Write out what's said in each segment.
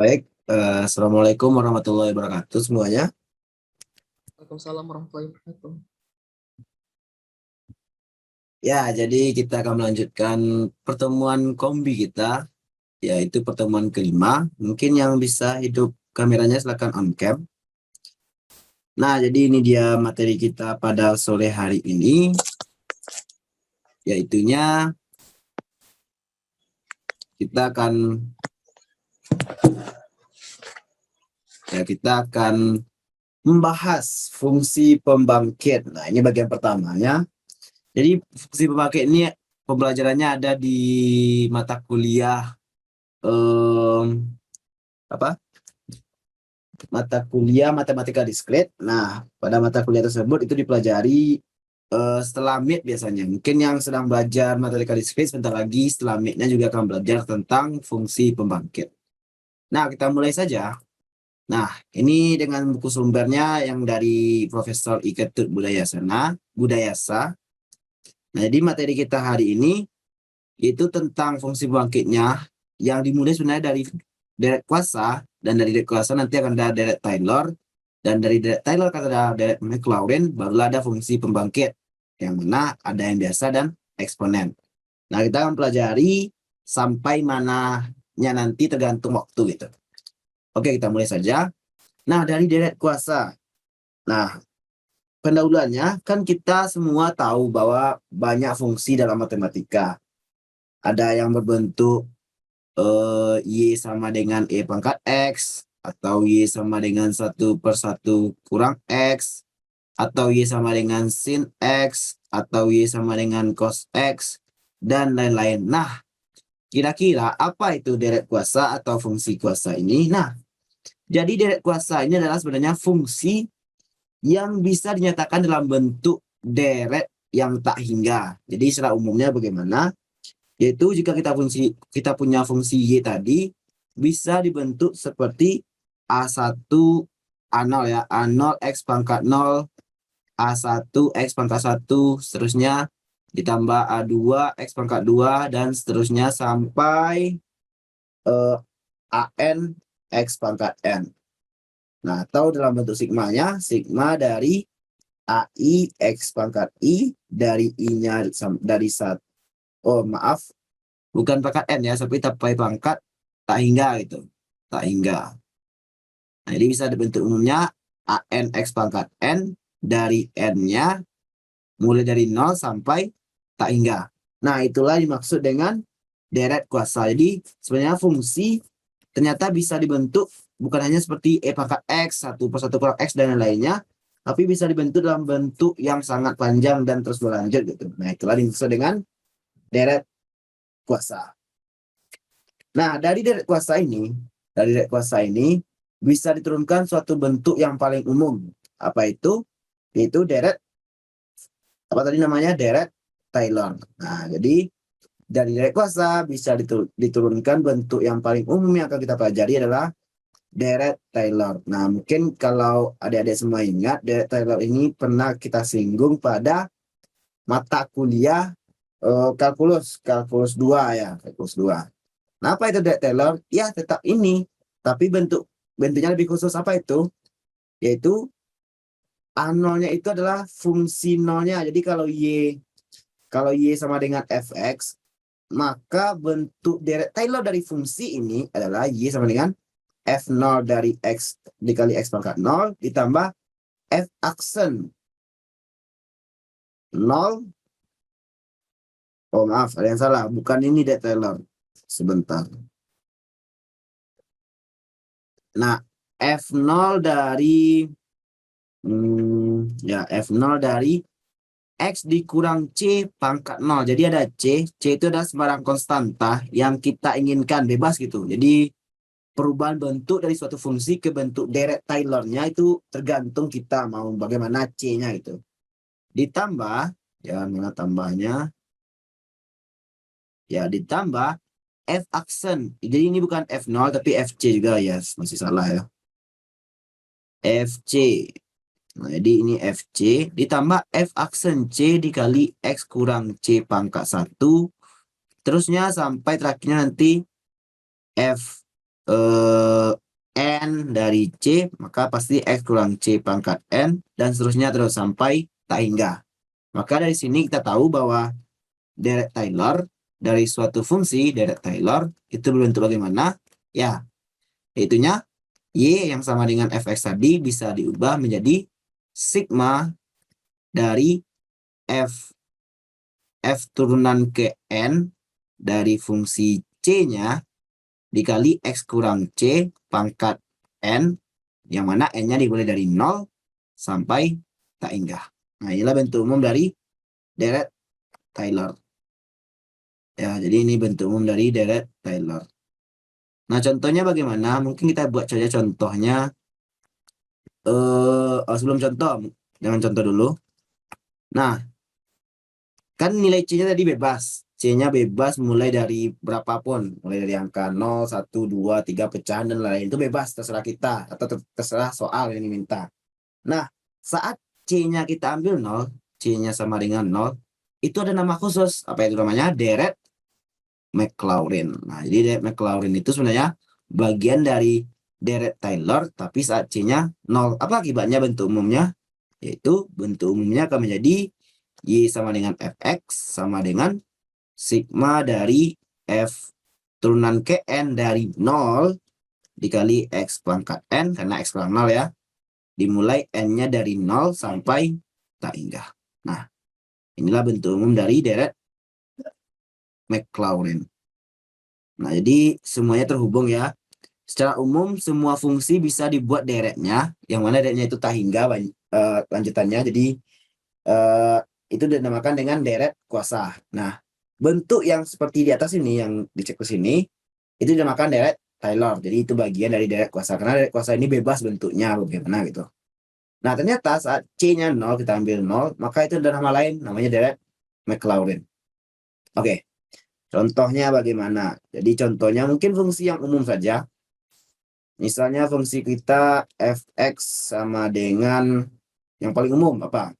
Baik, Assalamualaikum warahmatullahi wabarakatuh semuanya. Waalaikumsalam warahmatullahi wabarakatuh. Ya, jadi kita akan melanjutkan pertemuan kombi kita, yaitu pertemuan kelima. Mungkin yang bisa hidup kameranya silakan on cam. Nah, jadi ini dia materi kita pada sore hari ini, yaitunya kita akan membahas fungsi pembangkit. Nah, ini bagian pertamanya. Jadi fungsi pembangkit ini pembelajarannya ada di mata kuliah mata kuliah matematika diskret. Nah, pada mata kuliah tersebut itu dipelajari setelah mid biasanya. Mungkin yang sedang belajar matematika diskret sebentar lagi setelah midnya juga akan belajar tentang fungsi pembangkit. Nah, kita mulai saja. Nah, ini dengan buku sumbernya yang dari Profesor Iketut Budayasa. Nah, jadi materi kita hari ini itu tentang fungsi pembangkitnya yang dimulai sebenarnya dari deret kuasa, dan dari deret kuasa nanti akan ada deret Taylor, dan dari deret Taylor akan ada deret Maclaurin, barulah ada fungsi pembangkit yang mana ada yang biasa dan eksponen. Nah, kita akan pelajari sampai mananya nanti tergantung waktu gitu. Oke, kita mulai saja. Nah, dari deret kuasa. Nah, pendahuluannya kan kita semua tahu bahwa banyak fungsi dalam matematika. Ada yang berbentuk Y sama dengan E pangkat X, atau Y sama dengan 1/1 kurang X, atau Y sama dengan sin X, atau Y sama dengan cos X, dan lain-lain. Nah, kira-kira apa itu deret kuasa atau fungsi kuasa ini? Nah, jadi deret kuasa ini adalah sebenarnya fungsi yang bisa dinyatakan dalam bentuk deret yang tak hingga. Jadi secara umumnya bagaimana? Yaitu jika kita punya fungsi Y tadi bisa dibentuk seperti A1 A0 ya, A0 X pangkat 0, A1 X pangkat 1, seterusnya ditambah A2 X pangkat 2, dan seterusnya sampai AN X pangkat N. Nah, atau dalam bentuk sigmanya, sigma dari AI X pangkat I, dari I-nya dari 1, bukan pangkat N ya, tapi pangkat tak hingga gitu. Tak hingga. Nah, jadi bisa dibentuk umumnya AN X pangkat N dari N-nya mulai dari 0 sampai tak hingga. Nah, itulah dimaksud dengan deret kuasa. Jadi sebenarnya fungsi ternyata bisa dibentuk bukan hanya seperti E pangkat X, 1/1 kurang X, dan lainnya, tapi bisa dibentuk dalam bentuk yang sangat panjang dan terus berlanjut gitu. Nah, itulah dimaksud dengan deret kuasa. Nah, dari deret kuasa ini bisa diturunkan suatu bentuk yang paling umum. Apa itu? Yaitu deret, apa tadi namanya? Deret Taylor. Nah, jadi dari deret kuasa bisa diturunkan bentuk yang paling umum yang akan kita pelajari adalah deret Taylor. Nah, mungkin kalau adik-adik semua ingat, deret Taylor ini pernah kita singgung pada mata kuliah kalkulus 2 ya, kalkulus 2. Nah, apa itu deret Taylor? Ya, tetap ini. Tapi bentuknya lebih khusus. Apa itu? Yaitu A0-nya itu adalah fungsi nolnya. Jadi kalau Y sama dengan Fx, maka bentuk deret Taylor dari fungsi ini adalah Y sama dengan F0 dari X dikali X pangkat 0 ditambah F aksen 0. Oh, maaf, ada yang salah. Bukan ini deret Taylor. Sebentar. Nah, F0 dari F0 dari X dikurang C pangkat 0. Jadi ada C itu adalah sembarang konstanta yang kita inginkan, bebas gitu. Jadi perubahan bentuk dari suatu fungsi ke bentuk deret Taylor-nya itu tergantung kita mau bagaimana C-nya gitu. Ditambah, ya mana tambahnya? Ya, ditambah F aksen. Jadi ini bukan F0 tapi FC juga ya, masih salah ya. FC. Nah, jadi ini FC ditambah F aksen C dikali X kurang C pangkat 1. Terusnya sampai terakhirnya nanti F eh, N dari C, maka pasti X kurang C pangkat N, dan seterusnya terus sampai tak hingga. Maka dari sini kita tahu bahwa deret Taylor dari suatu fungsi deret Taylor itu berbentuk bagaimana? Ya, yaitunya Y yang sama dengan fx tadi bisa diubah menjadi sigma dari f turunan ke N dari fungsi C-nya dikali X kurang C pangkat N, yang mana N-nya dimulai dari 0 sampai tak hingga. Nah, inilah bentuk umum dari deret Taylor. Ya, jadi ini bentuk umum dari deret Taylor. Nah, contohnya bagaimana? Mungkin kita buat saja contohnya. Sebelum contoh, jangan contoh dulu. Nah, kan nilai C-nya tadi bebas. C-nya bebas mulai dari berapapun. Mulai dari angka 0, 1, 2, 3, pecahan, dan lain. Itu bebas, terserah kita. Atau terserah soal yang diminta. Nah, saat C-nya kita ambil 0, C-nya sama dengan 0, itu ada nama khusus. Apa itu namanya? Deret Maclaurin. Nah, jadi deret Maclaurin itu sebenarnya bagian dari deret Taylor, tapi saat C-nya 0. Apa akibatnya bentuk umumnya? Yaitu bentuk umumnya akan menjadi Y sama dengan Fx sama dengan sigma dari F turunan ke N dari 0 dikali X pangkat N, karena X kurang 0 ya. Dimulai N-nya dari 0 sampai tak hingga. Nah, inilah bentuk umum dari deret Maclaurin. Nah, jadi semuanya terhubung ya. Secara umum semua fungsi bisa dibuat deretnya, yang mana deretnya itu tak hingga lanjutannya. Jadi itu dinamakan dengan deret kuasa. Nah, bentuk yang seperti di atas ini yang dicek ke sini itu dinamakan deret Taylor. Jadi itu bagian dari deret kuasa, karena deret kuasa ini bebas bentuknya bagaimana gitu. Nah, ternyata saat C-nya 0 kita ambil 0, maka itu ada nama lain namanya deret Maclaurin. Oke. Contohnya bagaimana? Jadi contohnya mungkin fungsi yang umum saja. Misalnya fungsi kita fx sama dengan yang paling umum apa?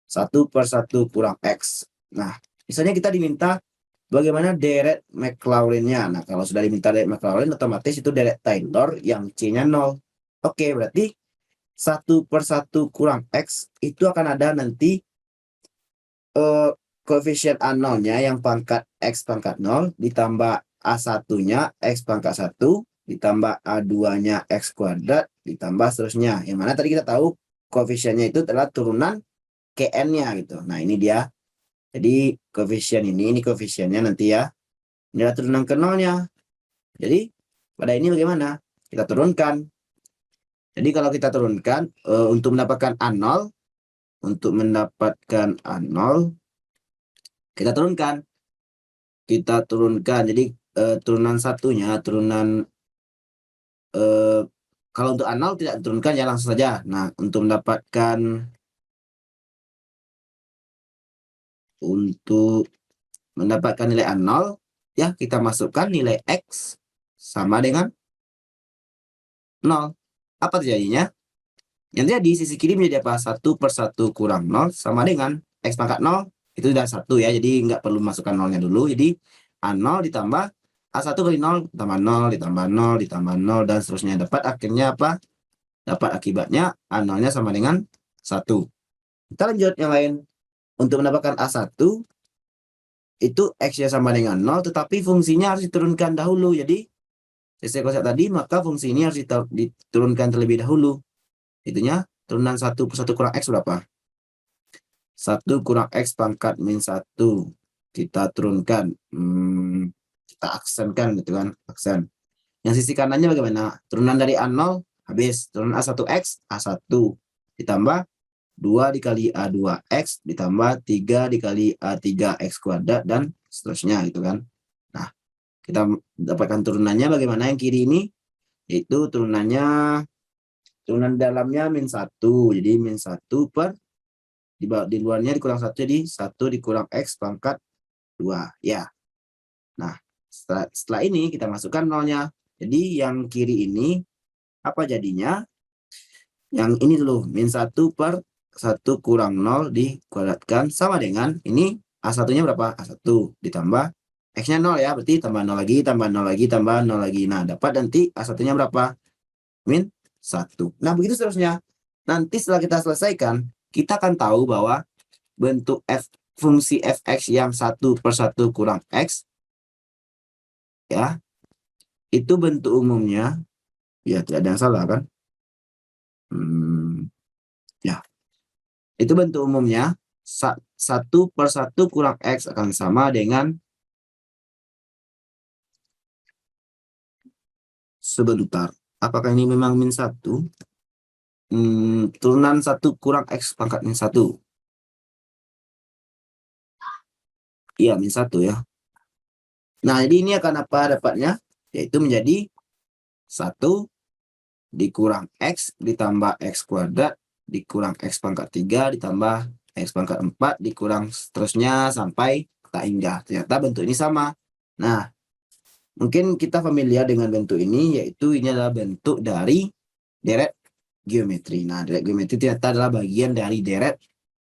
1/1 kurang X. Nah, misalnya kita diminta bagaimana deret Maclaurin-nya. Nah, kalau sudah diminta deret Maclaurin, otomatis itu deret Taylor yang C-nya 0. Oke, berarti 1/1 kurang X itu akan ada nanti koefisien A0-nya yang pangkat X pangkat 0 ditambah A1-nya X pangkat 1 ditambah A2-nya X kuadrat ditambah seterusnya. Yang mana tadi kita tahu koefisiennya itu adalah turunan KN-nya gitu. Nah, ini dia. Jadi koefisien ini koefisiennya nanti ya. Ini adalah turunan ke 0-nya. Jadi pada ini bagaimana? Kita turunkan. Jadi kalau kita turunkan untuk mendapatkan A0, kita turunkan. Jadi turunan satunya, kalau untuk A0 tidak diturunkan ya langsung saja. Nah, untuk mendapatkan nilai A0 ya kita masukkan nilai X sama dengan 0. Apa terjadinya? Yang jadi sisi kiri menjadi apa? 1/1 kurang 0 sama dengan X pangkat 0. Itu sudah 1 ya, jadi nggak perlu masukkan 0-nya dulu. Jadi A0 ditambah A1 kali 0 ditambah 0 ditambah 0 ditambah 0 dan seterusnya. Dapat akhirnya apa? Dapat akibatnya A0-nya sama dengan 1. Kita lanjut yang lain. Untuk mendapatkan A1 itu X-nya sama dengan 0, tetapi fungsinya harus diturunkan dahulu. Jadi sesuai konsep tadi, maka fungsi ini harus diturunkan terlebih dahulu. Itunya turunan 1/1 kurang X berapa? 1 kurang X pangkat min 1. Kita turunkan. Kita aksenkan gitu kan. Aksen. Yang sisi kanannya bagaimana? Turunan dari A0 habis. Turunan A1X, A1. Ditambah 2 dikali A2X. Ditambah 3 dikali A3X kuadrat. Dan seterusnya gitu kan. Nah, kita dapatkan turunannya bagaimana yang kiri ini? Yaitu turunan dalamnya min 1. Jadi min 1 per di luarnya dikurang 1, jadi 1 dikurang X pangkat 2 ya. Nah, setelah ini kita masukkan 0-nya. Jadi yang kiri ini apa jadinya? Yang ini dulu, min 1 per 1 kurang 0 dikuadratkan sama dengan ini A1-nya berapa? A1 ditambah X-nya 0 ya, berarti tambah 0 lagi, tambah 0 lagi, tambah 0 lagi. Nah, dapat nanti A1-nya berapa? Min 1. Nah, begitu seterusnya. Nanti setelah kita selesaikan, kita akan tahu bahwa bentuk fungsi fx yang 1/1 kurang x, ya, itu bentuk umumnya, ya tidak ada yang salah kan? Ya, itu bentuk umumnya 1/1 kurang x akan sama dengan sebentar. Apakah ini memang min 1? Turunan 1 kurang x pangkat min 1. Iya, min 1 ya. Nah, jadi ini akan apa dapatnya? Yaitu menjadi 1 dikurang x ditambah x kuadrat dikurang x pangkat 3 ditambah x pangkat 4 dikurang seterusnya sampai tak hingga. Ternyata bentuk ini sama. Nah, mungkin kita familiar dengan bentuk ini, yaitu ini adalah bentuk dari deret geometri. Nah, deret geometri ternyata adalah bagian dari deret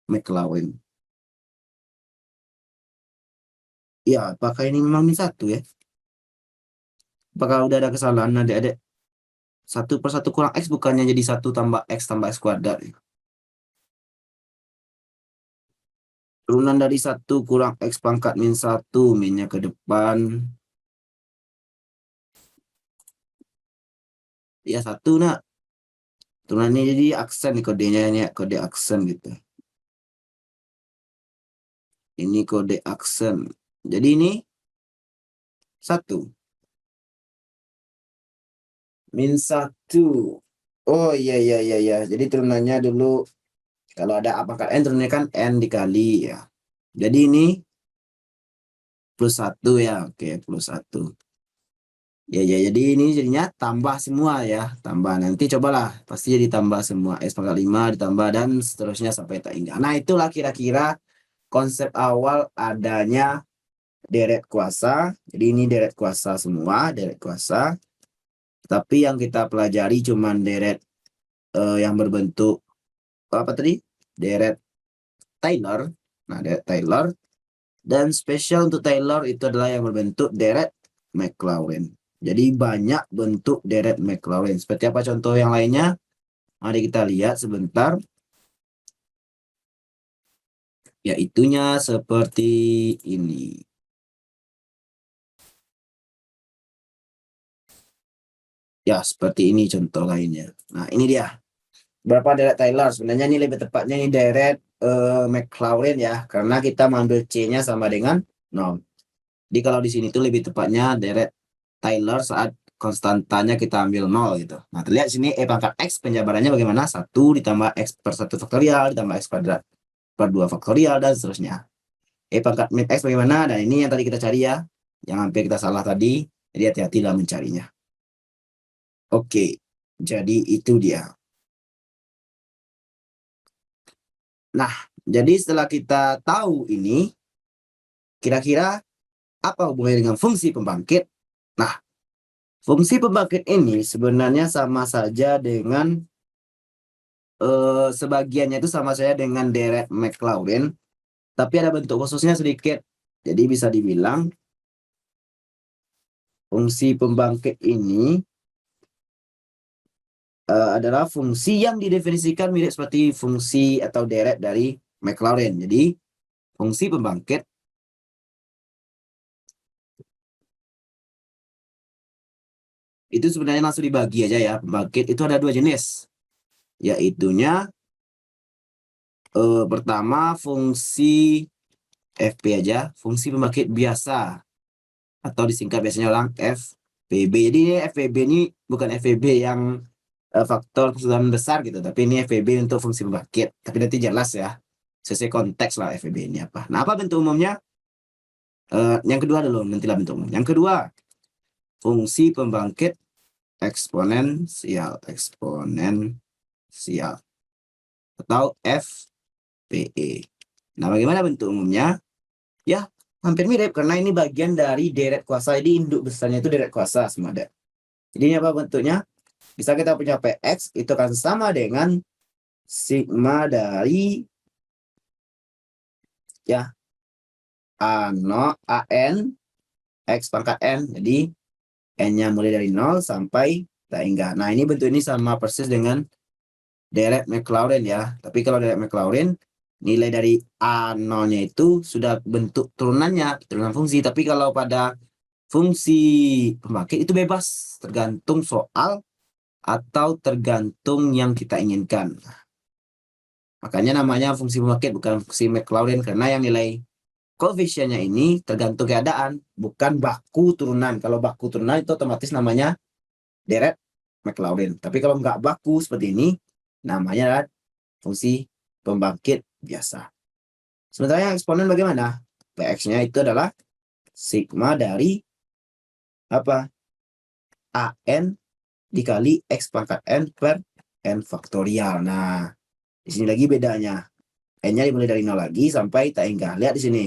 Maclaurin. Ya, apakah ini memang min 1 ya? Apakah udah ada kesalahan adik-adik? 1/1 kurang x bukannya jadi 1 tambah x kuadrat. Turunan dari 1 kurang x pangkat min 1, minnya ke depan. Ya, 1 nak. Turunan ini jadi aksen nih kodenya, ini ya, kode aksen gitu. Ini kode aksen. Jadi ini 1. Min 1. Oh iya iya iya iya. Jadi turunannya dulu kalau ada A pangkat N turunnya kan N dikali ya. Jadi ini plus 1 ya. Oke, plus 1. Ya ya, jadi ini jadinya tambah semua ya. Tambah nanti cobalah pasti jadi tambah semua S pangkat 5 ditambah dan seterusnya sampai tak hingga. Nah, itulah kira-kira konsep awal adanya deret kuasa. Jadi ini deret kuasa semua, deret kuasa. Tapi yang kita pelajari cuman deret yang berbentuk apa tadi? Deret Taylor. Nah, deret Taylor. Dan spesial untuk Taylor itu adalah yang berbentuk deret Maclaurin. Jadi banyak bentuk deret Maclaurin. Seperti apa contoh yang lainnya? Mari kita lihat sebentar. Yaitunya seperti ini. Ya, seperti ini contoh lainnya. Nah, ini dia. Berapa deret Taylor? Sebenarnya ini lebih tepatnya ini deret Maclaurin ya. Karena kita mengambil C-nya sama dengan 0. Jadi kalau di sini tuh lebih tepatnya deret Taylor saat konstantanya kita ambil 0 gitu. Nah, terlihat sini E pangkat X penjabarannya bagaimana? 1 ditambah X per 1 faktorial ditambah X kuadrat per 2 faktorial dan seterusnya. E pangkat min X bagaimana? Dan ini yang tadi kita cari ya. Yang hampir kita salah tadi. Jadi hati-hati dalam mencarinya. Oke, jadi itu dia. Nah, jadi setelah kita tahu ini, kira-kira apa hubungannya dengan fungsi pembangkit? Nah, fungsi pembangkit ini sebenarnya sama saja dengan sebagiannya itu sama saja dengan deret Maclaurin, tapi ada bentuk khususnya sedikit. Jadi bisa dibilang fungsi pembangkit ini adalah fungsi yang didefinisikan mirip seperti fungsi atau deret dari Maclaurin. Jadi fungsi pembangkit itu sebenarnya langsung dibagi aja ya. Pembangkit itu ada 2 jenis, yaitunya pertama fungsi FP aja, fungsi pembangkit biasa atau disingkat biasanya orang FPB. Jadi FPB ini bukan FPB yang faktor keseluruhan besar gitu, tapi ini FPB untuk fungsi pembangkit. Tapi nanti jelas ya, sesuai konteks lah FPB ini apa. Nah, apa bentuk umumnya? Yang kedua dulu, nantilah bentuk umum. Yang kedua, fungsi pembangkit eksponensial atau FPE. Nah, bagaimana bentuk umumnya? Ya, hampir mirip karena ini bagian dari deret kuasa. Jadi induk besarnya itu deret kuasa semua ada. Jadi ini apa bentuknya? Bisa kita punya PX itu akan sama dengan sigma dari ya A0 AN X pangkat N. Jadi N-nya mulai dari 0 sampai tak hingga. Nah, ini bentuk ini sama persis dengan deret Maclaurin ya. Tapi kalau deret Maclaurin, nilai dari A0-nya itu sudah bentuk turunannya, turunan fungsi. Tapi kalau pada fungsi pembangkit itu bebas, tergantung soal atau tergantung yang kita inginkan. Makanya namanya fungsi pembangkit bukan fungsi Maclaurin, karena yang nilai koefisiennya ini tergantung keadaan, bukan baku turunan. Kalau baku turunan itu otomatis namanya deret Maclaurin. Tapi kalau nggak baku seperti ini, namanya adalah fungsi pembangkit biasa. Sementara yang eksponen bagaimana? Px-nya itu adalah sigma dari apa? AN dikali X pangkat N per N faktorial. Nah, di sini lagi bedanya. N-nya dimulai dari 0 lagi sampai tak hingga. Lihat di sini.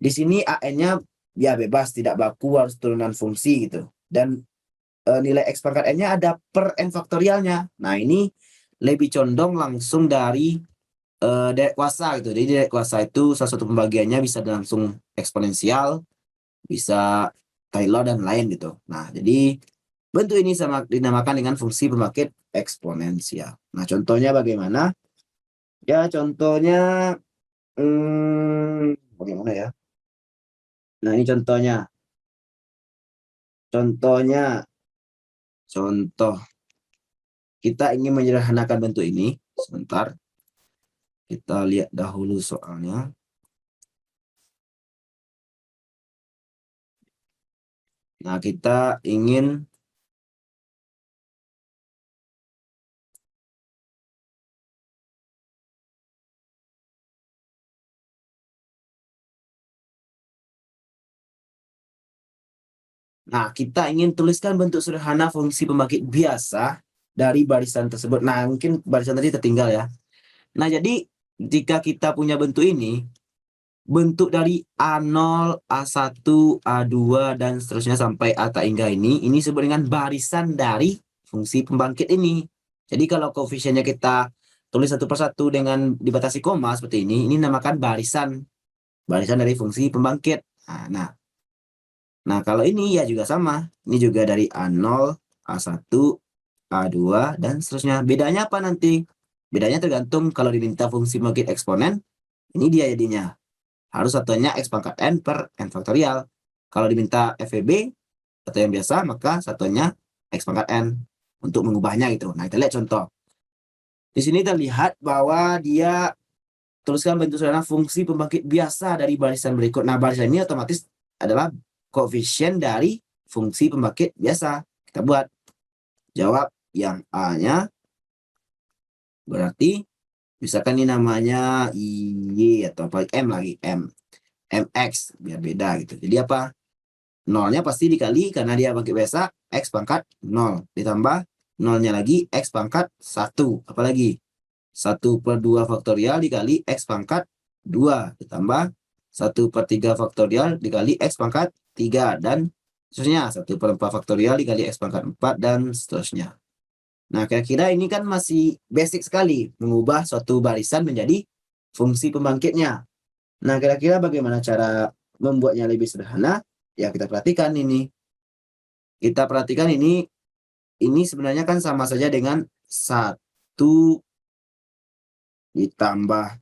Di sini AN-nya ya bebas, tidak baku, harus turunan fungsi gitu. Dan nilai X pangkat N-nya ada per N faktorialnya. Nah, ini lebih condong langsung dari deret kuasa gitu. Jadi deret kuasa itu salah satu pembagiannya bisa langsung eksponensial, bisa Taylor dan lain gitu. Nah, jadi bentuk ini sama dinamakan dengan fungsi pembangkit eksponensial. Nah, contohnya bagaimana? Ya, contohnya bagaimana ya? Nah, ini contohnya. Contoh kita ingin menyederhanakan bentuk ini. Sebentar. Kita lihat dahulu soalnya. Nah, kita ingin tuliskan bentuk sederhana fungsi pembangkit biasa dari barisan tersebut. Nah, mungkin barisan tadi tertinggal ya. Nah, jadi jika kita punya bentuk ini, bentuk dari A0, A1, A2, dan seterusnya sampai A tak hingga ini disebut dengan barisan dari fungsi pembangkit ini. Jadi kalau koefisiennya kita tulis satu persatu dengan dibatasi koma seperti ini namakan barisan dari fungsi pembangkit. Nah, kalau ini ya juga sama. Ini juga dari A0, A1, A2, dan seterusnya. Bedanya apa nanti? Bedanya tergantung kalau diminta fungsi pembangkit eksponen, ini dia jadinya. Harus satuannya X pangkat N per N faktorial. Kalau diminta FEB atau yang biasa, maka satuannya X pangkat N untuk mengubahnya gitu. Nah, kita lihat contoh. Di sini terlihat bahwa dia tuliskan bentuk sederhana fungsi pembangkit biasa dari barisan berikut. Nah, barisan ini otomatis adalah koefisien dari fungsi pembangkit biasa. Kita buat jawab yang A-nya berarti misalkan ini namanya Y atau apa M lagi, MX biar beda gitu. Jadi apa? Nolnya pasti dikali karena dia pangkit biasa X pangkat 0 ditambah nolnya lagi X pangkat 1. Apalagi 1/2 faktorial dikali X pangkat 2 ditambah 1/3 faktorial dikali X pangkat 3 dan seterusnya 1/4 faktorial dikali X pangkat 4 dan seterusnya. Nah, kira-kira ini kan masih basic sekali mengubah suatu barisan menjadi fungsi pembangkitnya. Nah, kira-kira bagaimana cara membuatnya lebih sederhana? Ya, kita perhatikan ini. Kita perhatikan ini sebenarnya kan sama saja dengan 1 ditambah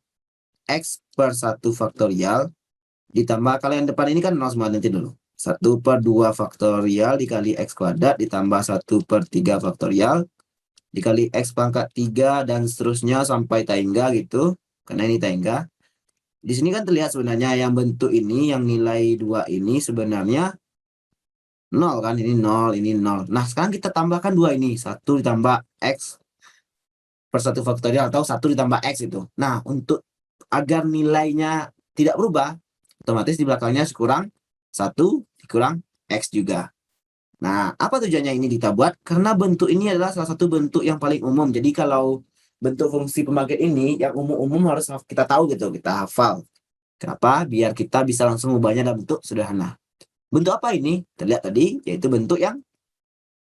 X per 1 faktorial ditambah, kalau yang depan ini kan 0 semua, nanti dulu. 1/2 faktorial dikali X kuadrat ditambah 1/3 faktorial dikali X pangkat 3 dan seterusnya sampai tak hingga gitu. Karena ini tak hingga. Di sini kan terlihat sebenarnya yang bentuk ini, yang nilai 2 ini sebenarnya 0 kan, ini 0, ini 0. Nah, sekarang kita tambahkan 2 ini, 1 ditambah X per 1 faktorial atau 1 ditambah X itu. Nah, untuk agar nilainya tidak berubah, otomatis di belakangnya kurang 1 dikurang X juga. Nah, apa tujuannya ini kita buat? Karena bentuk ini adalah salah satu bentuk yang paling umum. Jadi kalau bentuk fungsi pembangkit ini yang umum-umum harus kita tahu gitu, kita hafal. Kenapa? Biar kita bisa langsung mengubahnya dalam bentuk sederhana. Bentuk apa ini? Terlihat tadi, yaitu bentuk yang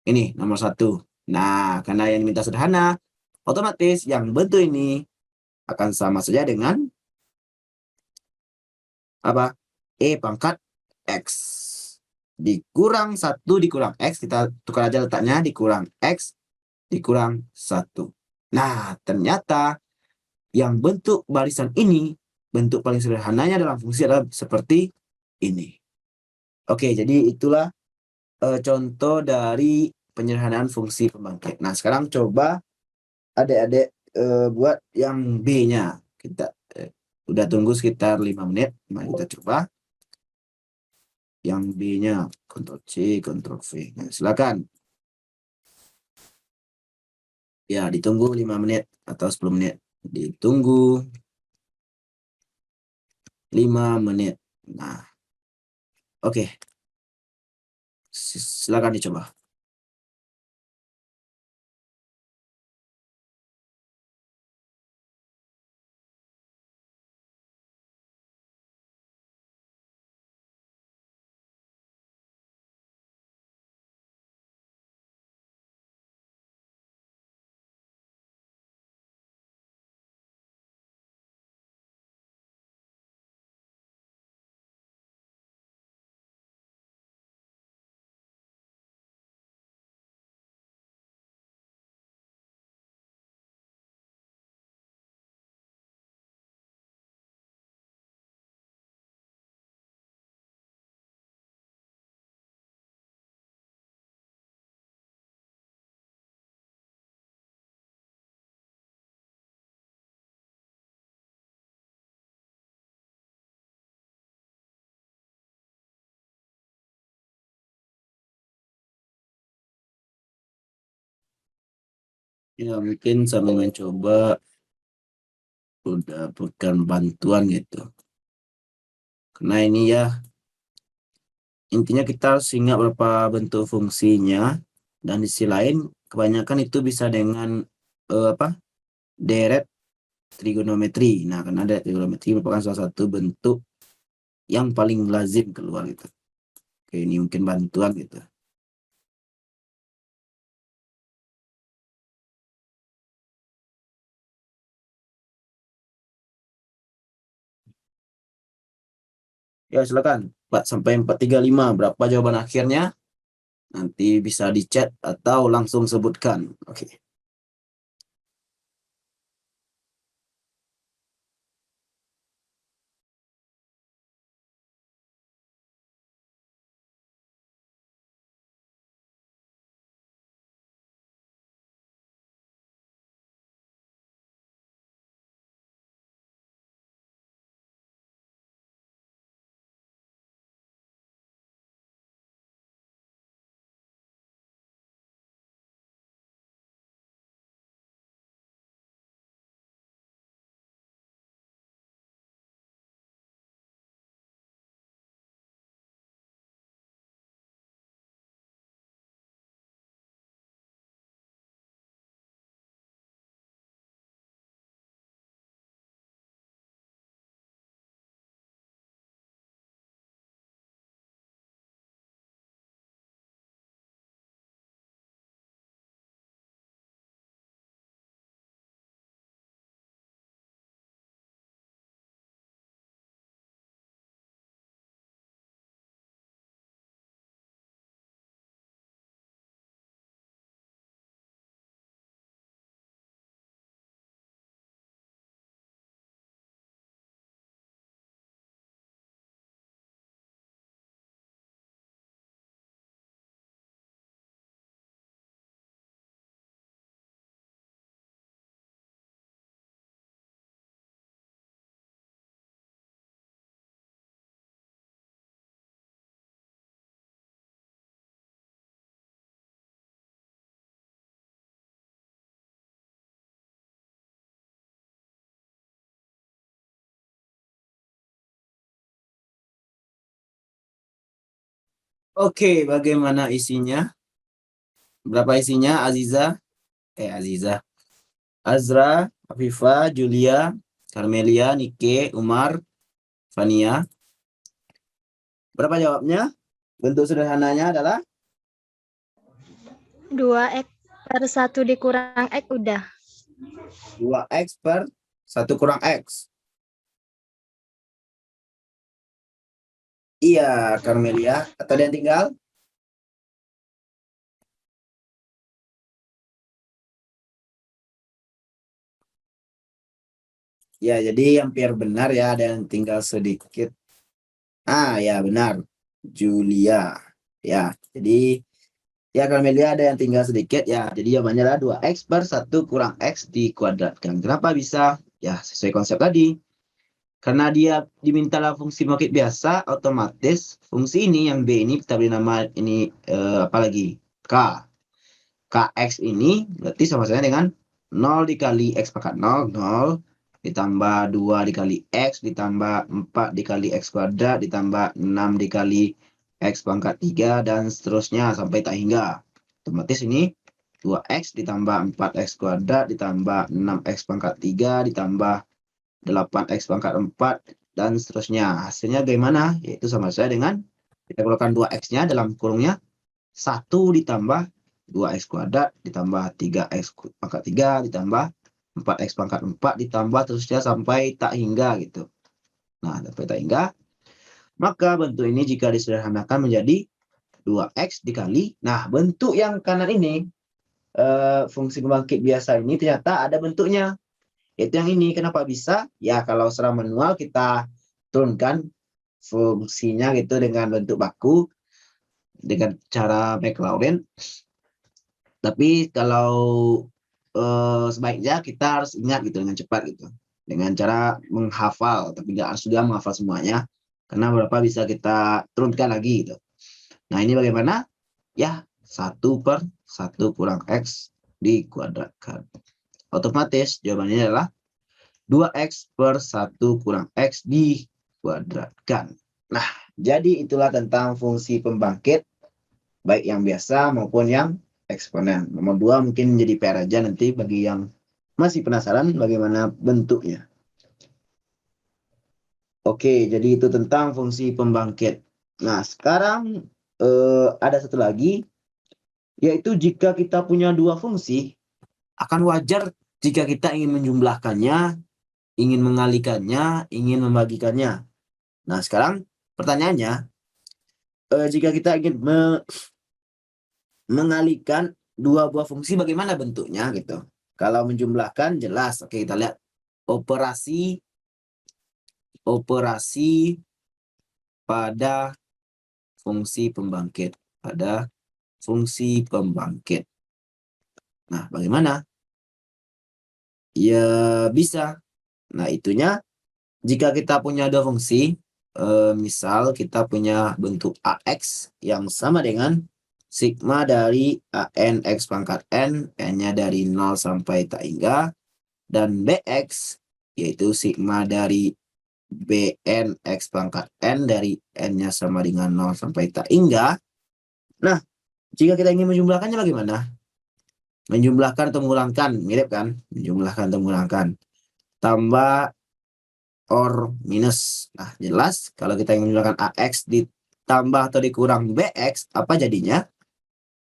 ini, nomor 1. Nah, karena yang diminta sederhana, otomatis yang bentuk ini akan sama saja dengan apa? E pangkat X. dikurang 1 dikurang X, kita tukar aja letaknya, dikurang X dikurang 1. Nah, ternyata yang bentuk barisan ini, bentuk paling sederhananya dalam fungsi adalah seperti ini. Oke, jadi itulah contoh dari penyederhanaan fungsi pembangkit. Nah, sekarang coba adik-adik buat yang B-nya. Kita udah tunggu sekitar 5 menit. Mari kita coba. Yang B-nya, Ctrl C, Ctrl V. Nah, silakan. Ya, ditunggu 5 menit atau 10 menit. Ditunggu 5 menit. Nah, oke. Silakan dicoba. Ya, mungkin sambil mencoba udah bukan bantuan gitu. Karena ini ya, intinya kita harus ingat berapa bentuk fungsinya. Dan di sisi lain, kebanyakan itu bisa dengan deret trigonometri. Nah, karena deret trigonometri merupakan salah satu bentuk yang paling lazim keluar gitu. Oke, ini mungkin bantuan gitu. Ya, silakan. 4 sampai 435. Berapa jawaban akhirnya? Nanti bisa di chat atau langsung sebutkan. Oke. Oke, bagaimana isinya? Berapa isinya, Aziza? Aziza. Azra, Afifa, Julia, Carmelia, Nike, Umar, Fania. Berapa jawabnya? Bentuk sederhananya adalah 2x per 1 dikurang X udah. 2x per 1 kurang X. Iya, Carmelia. Atau ada yang tinggal? Ya, jadi hampir benar ya, ada yang tinggal sedikit. Ah, ya benar. Julia. Ya, jadi ya Carmelia ada yang tinggal sedikit ya. Jadi jawabannya adalah 2x per 1 kurang x dikuadratkan. Kenapa bisa? Ya, sesuai konsep tadi. Karena dia dimintalah fungsi pembangkit biasa, otomatis fungsi ini yang B ini kita beri nama ini apa lagi? K. Kx ini berarti sama saja dengan 0 dikali x pangkat 0, 0 ditambah 2 dikali x ditambah 4 dikali x kuadrat ditambah 6 dikali x pangkat 3 dan seterusnya sampai tak hingga. Otomatis ini 2x ditambah 4x kuadrat ditambah 6x pangkat 3 ditambah 8x pangkat 4 dan seterusnya. Hasilnya bagaimana? Yaitu sama saja dengan kita keluarkan 2x-nya dalam kurungnya 1 ditambah 2x kuadrat ditambah 3x pangkat 3 ditambah 4x pangkat 4 ditambah terusnya sampai tak hingga gitu. Nah, sampai tak hingga. Maka bentuk ini jika disederhanakan menjadi 2x dikali. Nah, bentuk yang kanan ini fungsi pembangkit biasa ini ternyata ada bentuknya. Itu yang ini. Kenapa bisa? Ya, kalau secara manual kita turunkan fungsinya gitu dengan bentuk baku dengan cara Maclaurin. Tapi kalau sebaiknya kita harus ingat gitu dengan cepat gitu. Dengan cara menghafal, tapi nggak harus juga menghafal semuanya. Karena beberapa bisa kita turunkan lagi gitu. Nah, ini bagaimana? Ya, 1 per 1 kurang x dikuadratkan. Otomatis jawabannya adalah 2x per 1 kurang x dikuadratkan. Nah, jadi itulah tentang fungsi pembangkit, baik yang biasa maupun yang eksponen. Nomor 2 mungkin menjadi PR aja nanti bagi yang masih penasaran bagaimana bentuknya. Oke, jadi itu tentang fungsi pembangkit. Nah, sekarang ada satu lagi, yaitu jika kita punya dua fungsi, akan wajar jika kita ingin menjumlahkannya, ingin mengalikannya, ingin membagikannya. Nah, sekarang pertanyaannya, jika kita ingin mengalihkan dua buah fungsi, bagaimana bentuknya gitu? Kalau menjumlahkan jelas, oke kita lihat operasi pada fungsi pembangkit, Nah, bagaimana? Ya bisa. Nah, itunya jika kita punya dua fungsi, misal kita punya bentuk AX yang sama dengan sigma dari AN X pangkat N, N-nya dari 0 sampai tak hingga, dan BX, yaitu sigma dari BN X pangkat N dari N-nya sama dengan 0 sampai tak hingga. Nah, jika kita ingin menjumlahkannya bagaimana? Menjumlahkan atau mengurangkan, mirip kan? Menjumlahkan atau mengurangkan. Tambah or minus. Nah, jelas kalau kita ingin menjumlahkan AX ditambah atau dikurang BX, apa jadinya?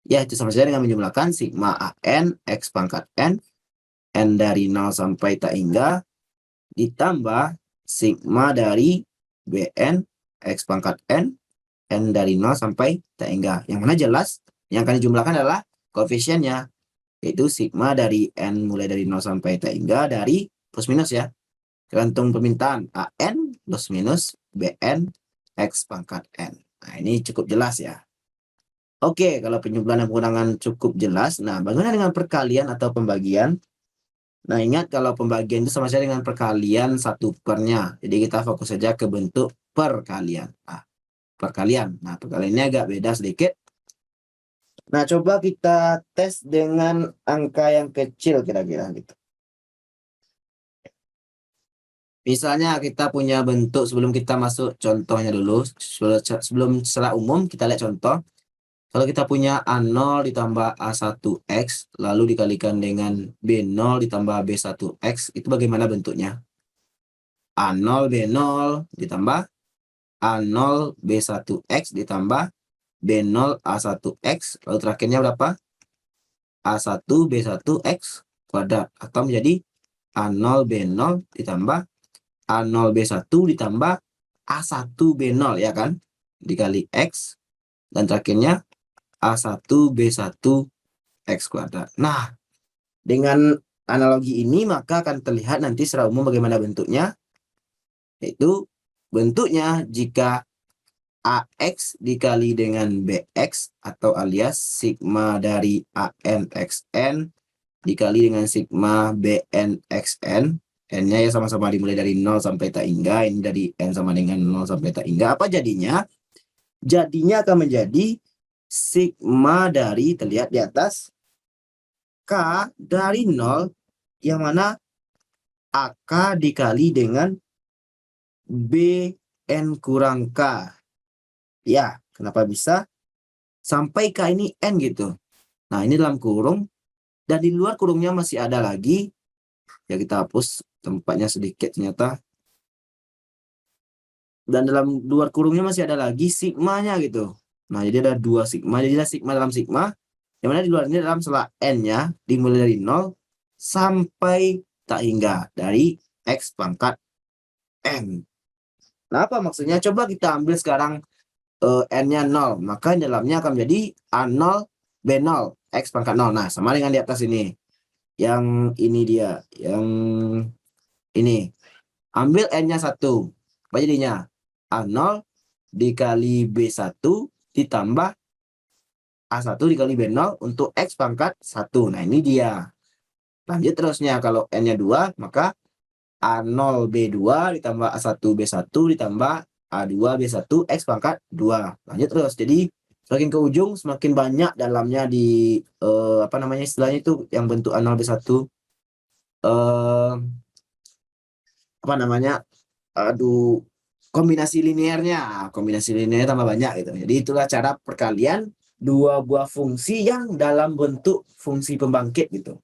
Ya, itu sama saja dengan menjumlahkan sigma AN X pangkat N, N dari 0 sampai tak hingga, ditambah sigma dari BN X pangkat N, N dari 0 sampai tak hingga. Yang mana jelas, yang akan dijumlahkan adalah koefisiennya, yaitu sigma dari N mulai dari 0 sampai tak hingga dari plus minus ya. Tergantung permintaan AN plus minus BN X pangkat N. Nah, ini cukup jelas ya. Oke, kalau penjumlahan dan pengurangan cukup jelas. Nah, bagaimana dengan perkalian atau pembagian? Nah, ingat kalau pembagian itu sama saja dengan perkalian satu pernya. Jadi kita fokus saja ke bentuk perkalian. Nah, perkalian. Nah, perkalian ini agak beda sedikit. Nah, coba kita tes dengan angka yang kecil kira-kira gitu. Misalnya kita punya bentuk, sebelum kita masuk contohnya dulu, sebelum secara umum kita lihat contoh. Kalau kita punya A0 ditambah A1X, lalu dikalikan dengan B0 ditambah B1X, itu bagaimana bentuknya? A0 B0 ditambah A0 B1X ditambah B0 A1X, lalu terakhirnya berapa? A1 B1X kuadrat, atau menjadi A0 B0 ditambah A0 B1 ditambah A1 B0, ya kan? dikali X. Dan terakhirnya A1 B1 X kuadrat. Nah, dengan analogi ini maka akan terlihat nanti secara umum bagaimana bentuknya. Yaitu bentuknya jika AX dikali dengan BX atau alias sigma dari ANXN dikali dengan sigma BNXN. N-nya ya sama-sama dimulai dari 0 sampai tak hingga. Ini dari N sama dengan 0 sampai tak hingga. Apa jadinya? Jadinya akan menjadi sigma dari, terlihat di atas, K dari 0, yang mana AK dikali dengan BN kurang K. Ya, kenapa bisa? Sampai K ini N gitu. Nah, ini dalam kurung. Dan di luar kurungnya masih ada lagi. Ya, kita hapus tempatnya sedikit ternyata. Dan dalam luar kurungnya masih ada lagi sigmanya gitu. Nah, jadi ada 2 sigma. Jadi ada sigma dalam sigma. Yang mana di luar ini dalam selah N-nya dimulai dari 0 sampai tak hingga. Dari X pangkat N. Nah, apa maksudnya? Coba kita ambil sekarang N-nya 0. Maka di dalamnya akan menjadi A0, B0, X pangkat 0. Nah, sama dengan di atas ini. Yang ini dia. Yang ini. Ambil N-nya 1. Apa jadinya? A0 dikali B1 ditambah A1 dikali B0 untuk X pangkat 1. Nah, ini dia. Lanjut terusnya. Kalau N-nya 2, maka A0 B2 ditambah A1 B1 ditambah A2 B1 X pangkat 2. Lanjut terus. Jadi semakin ke ujung semakin banyak dalamnya di apa namanya istilahnya itu yang bentuk A0 B1 apa namanya? Aduh, kombinasi linearnya tambah banyak gitu. Jadi itulah cara perkalian dua buah fungsi yang dalam bentuk fungsi pembangkit gitu.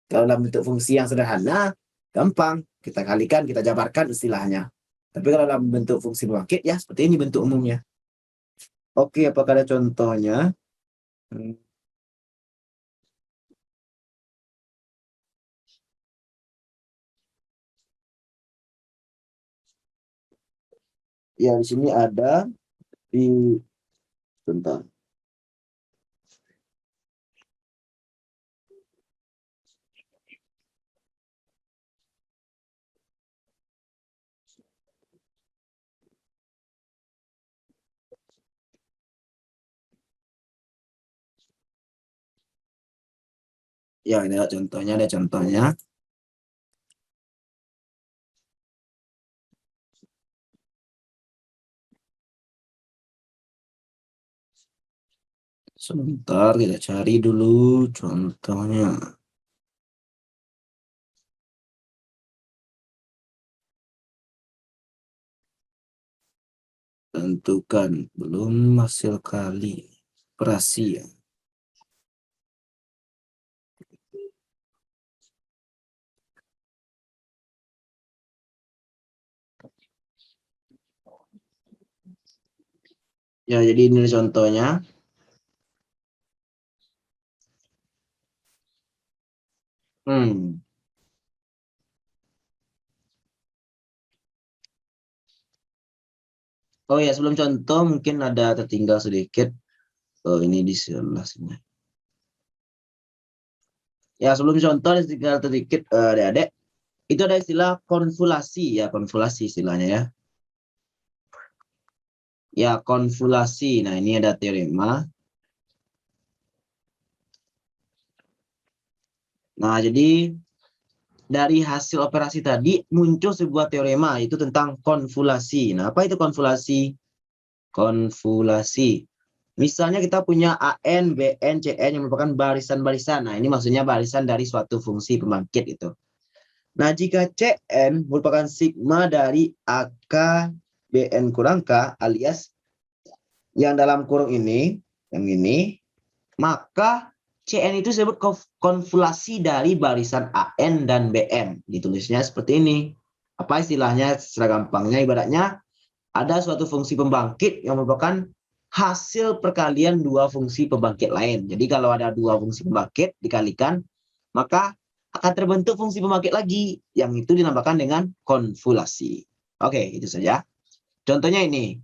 Kalau dalam bentuk fungsi yang sederhana, gampang. Kita kalikan, kita jabarkan istilahnya. Tapi kalau dalam bentuk fungsi pembangkit, ya seperti ini bentuk umumnya. Oke, apakah ada contohnya? Ya, di sini ada di bentar. Ya, ini ada contohnya. Sebentar, kita cari dulu contohnya. Tentukan belum hasil kali operasi ya. Ya, jadi ini contohnya. Oh ya, sebelum contoh mungkin ada tertinggal sedikit. Ini di sebelah sini. Ya, sebelum contoh ada tertinggal sedikit adik-adik. Itu ada istilah konvolasi ya, konvolasi istilahnya ya. Ya, konvolasi. Nah, ini ada teorema. Nah, jadi dari hasil operasi tadi muncul sebuah teorema itu tentang konvolasi. Nah, apa itu konvolasi? Konvolasi. Misalnya kita punya AN, BN, CN yang merupakan barisan-barisan. Nah, ini maksudnya barisan dari suatu fungsi pembangkit itu. Nah, jika CN merupakan sigma dari AK BN kurang K alias yang dalam kurung ini, yang ini, maka CN itu disebut konvolasi dari barisan AN dan BN. Ditulisnya seperti ini. Apa istilahnya secara gampangnya? Ibaratnya ada suatu fungsi pembangkit yang merupakan hasil perkalian dua fungsi pembangkit lain. Jadi kalau ada dua fungsi pembangkit dikalikan, maka akan terbentuk fungsi pembangkit lagi. Yang itu dinamakan dengan konvolasi. Oke, itu saja. Contohnya ini.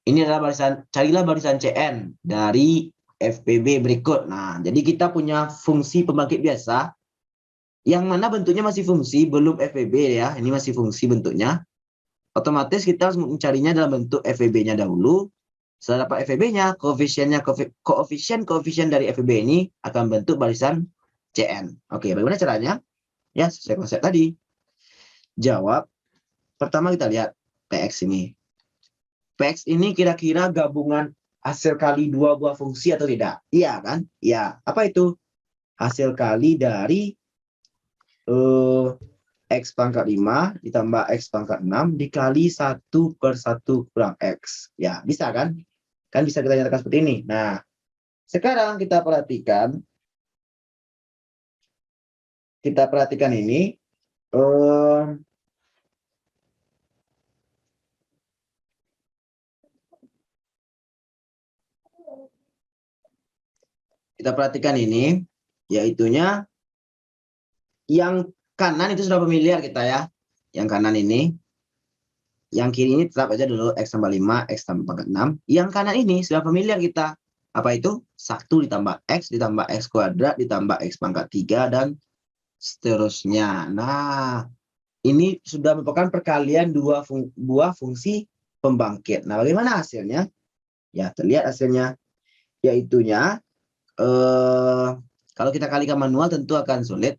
Ini adalah barisan, carilah barisan CN dari FPB berikut. Nah, jadi kita punya fungsi pembangkit biasa, yang mana bentuknya masih fungsi, belum FPB ya, ini masih fungsi bentuknya. Otomatis kita harus mencarinya dalam bentuk FPB-nya dahulu. Setelah dapat FPB-nya, koefisien dari FPB ini akan bentuk barisan CN. Oke, bagaimana caranya? Ya, sesuai konsep tadi. Jawab. Pertama kita lihat PX ini. PX ini kira-kira gabungan hasil kali dua buah fungsi atau tidak? Iya kan? Iya. Apa itu? Hasil kali dari X pangkat 5 ditambah X pangkat 6 dikali 1/1 kurang X. Ya, bisa kan? Kan bisa kita nyatakan seperti ini. Nah, sekarang kita perhatikan ini. Kita perhatikan ini, yaitunya yang kanan itu sudah familiar kita ya. Yang kanan ini. Yang kiri ini tetap aja dulu X tambah 5, X tambah pangkat 6. Yang kanan ini sudah familiar kita. Apa itu? 1 ditambah X kuadrat ditambah X pangkat 3 dan seterusnya. Nah, ini sudah merupakan perkalian dua buah fungsi pembangkit. Nah, bagaimana hasilnya? Ya, terlihat hasilnya. Yaitunya, kalau kita kalikan manual tentu akan sulit.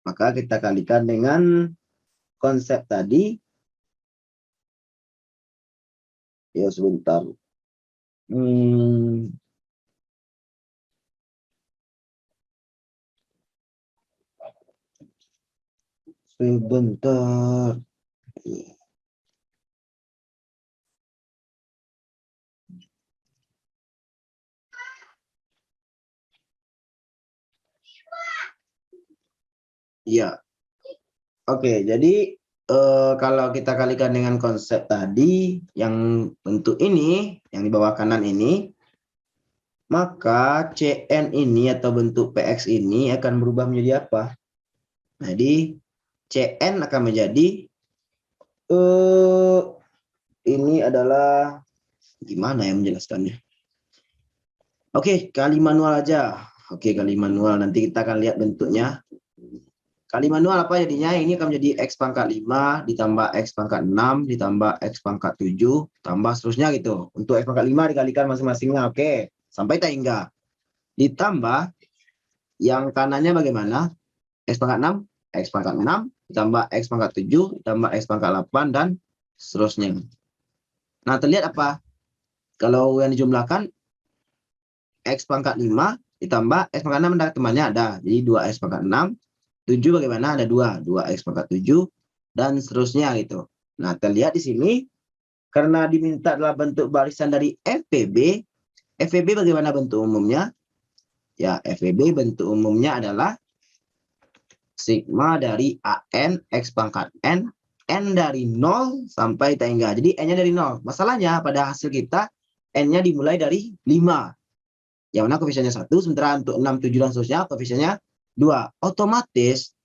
Maka kita kalikan dengan konsep tadi. Ya, sebentar. Sebentar. Ya, oke. Jadi kalau kita kalikan dengan konsep tadi, yang bentuk ini, yang di bawah kanan ini, maka CN ini atau bentuk PX ini akan berubah menjadi apa? Jadi CN akan menjadi ini adalah gimana ya menjelaskannya? Oke, kali manual aja. Oke, kali manual. Nanti kita akan lihat bentuknya. Kali manual apa jadinya? Ini akan menjadi X pangkat 5 ditambah X pangkat 6 ditambah X pangkat 7 tambah seterusnya gitu. Untuk X pangkat 5 dikalikan masing-masingnya. Oke, sampai tak hingga. Ditambah yang kanannya bagaimana? X pangkat 6, X pangkat 6 ditambah X pangkat 7 ditambah X pangkat 8 dan seterusnya. Nah, terlihat apa? Kalau yang dijumlahkan X pangkat 5 ditambah X pangkat 6 ada temannya ada. Jadi 2X pangkat 6, 7 bagaimana? Ada 2X pangkat 7 dan seterusnya gitu. Nah, terlihat di sini karena diminta dalam bentuk barisan dari FPB. FPB bagaimana bentuk umumnya? Ya, FPB bentuk umumnya adalah sigma dari AN X pangkat N, N dari 0 sampai tak hingga. Jadi N-nya dari 0. Masalahnya pada hasil kita N-nya dimulai dari 5. Yang mana koefisiennya 1, sementara untuk 6, 7 dan seterusnya koefisiennya 2. Otomatis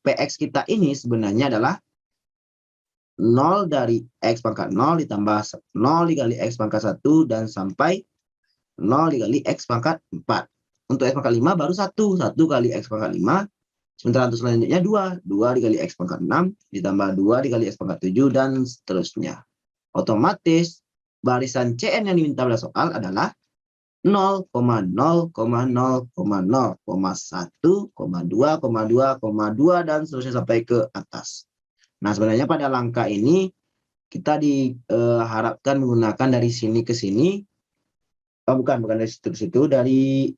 PX kita ini sebenarnya adalah 0 dari X pangkat 0 ditambah 0 dikali X pangkat 1 dan sampai 0 dikali X pangkat 4. Untuk X pangkat 5 baru 1 kali X pangkat 5. Sementara untuk selanjutnya 2 dikali X pangkat 6 ditambah 2 dikali X pangkat 7 dan seterusnya. Otomatis barisan CN yang diminta pada soal adalah 0,0,0,0, 1,2,2,2 dan seterusnya sampai ke atas. Nah, sebenarnya pada langkah ini kita diharapkan menggunakan dari sini ke sini. Bukan dari situ ke situ, dari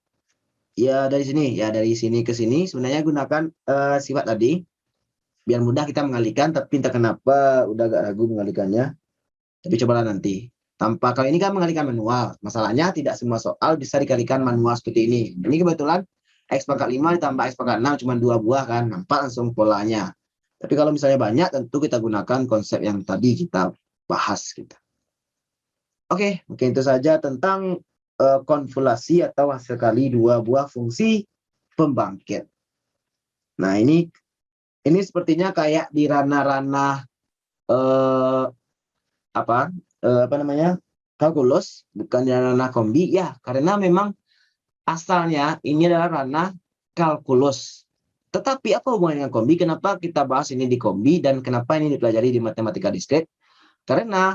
sini ya, dari sini ke sini. Sebenarnya gunakan sifat tadi biar mudah kita mengalihkan, tapi entah kenapa udah agak ragu mengalihkannya. Tapi cobalah nanti. Tanpa, kalau ini kan mengalihkan manual. Masalahnya tidak semua soal bisa dikalikan manual seperti ini. Ini kebetulan X pangkat 5 ditambah X pangkat 6 cuma 2 buah kan. Nampak langsung polanya. Tapi kalau misalnya banyak tentu kita gunakan konsep yang tadi kita bahas gitu. Oke, mungkin itu saja tentang konvolasi atau hasil kali dua buah fungsi pembangkit. Nah, ini sepertinya kayak di ranah-ranah apa namanya? kalkulus, bukan di ranah kombi? Ya, karena memang asalnya ini adalah ranah kalkulus. Tetapi apa hubungannya dengan kombi? Kenapa kita bahas ini di kombi dan kenapa ini dipelajari di matematika diskret? Karena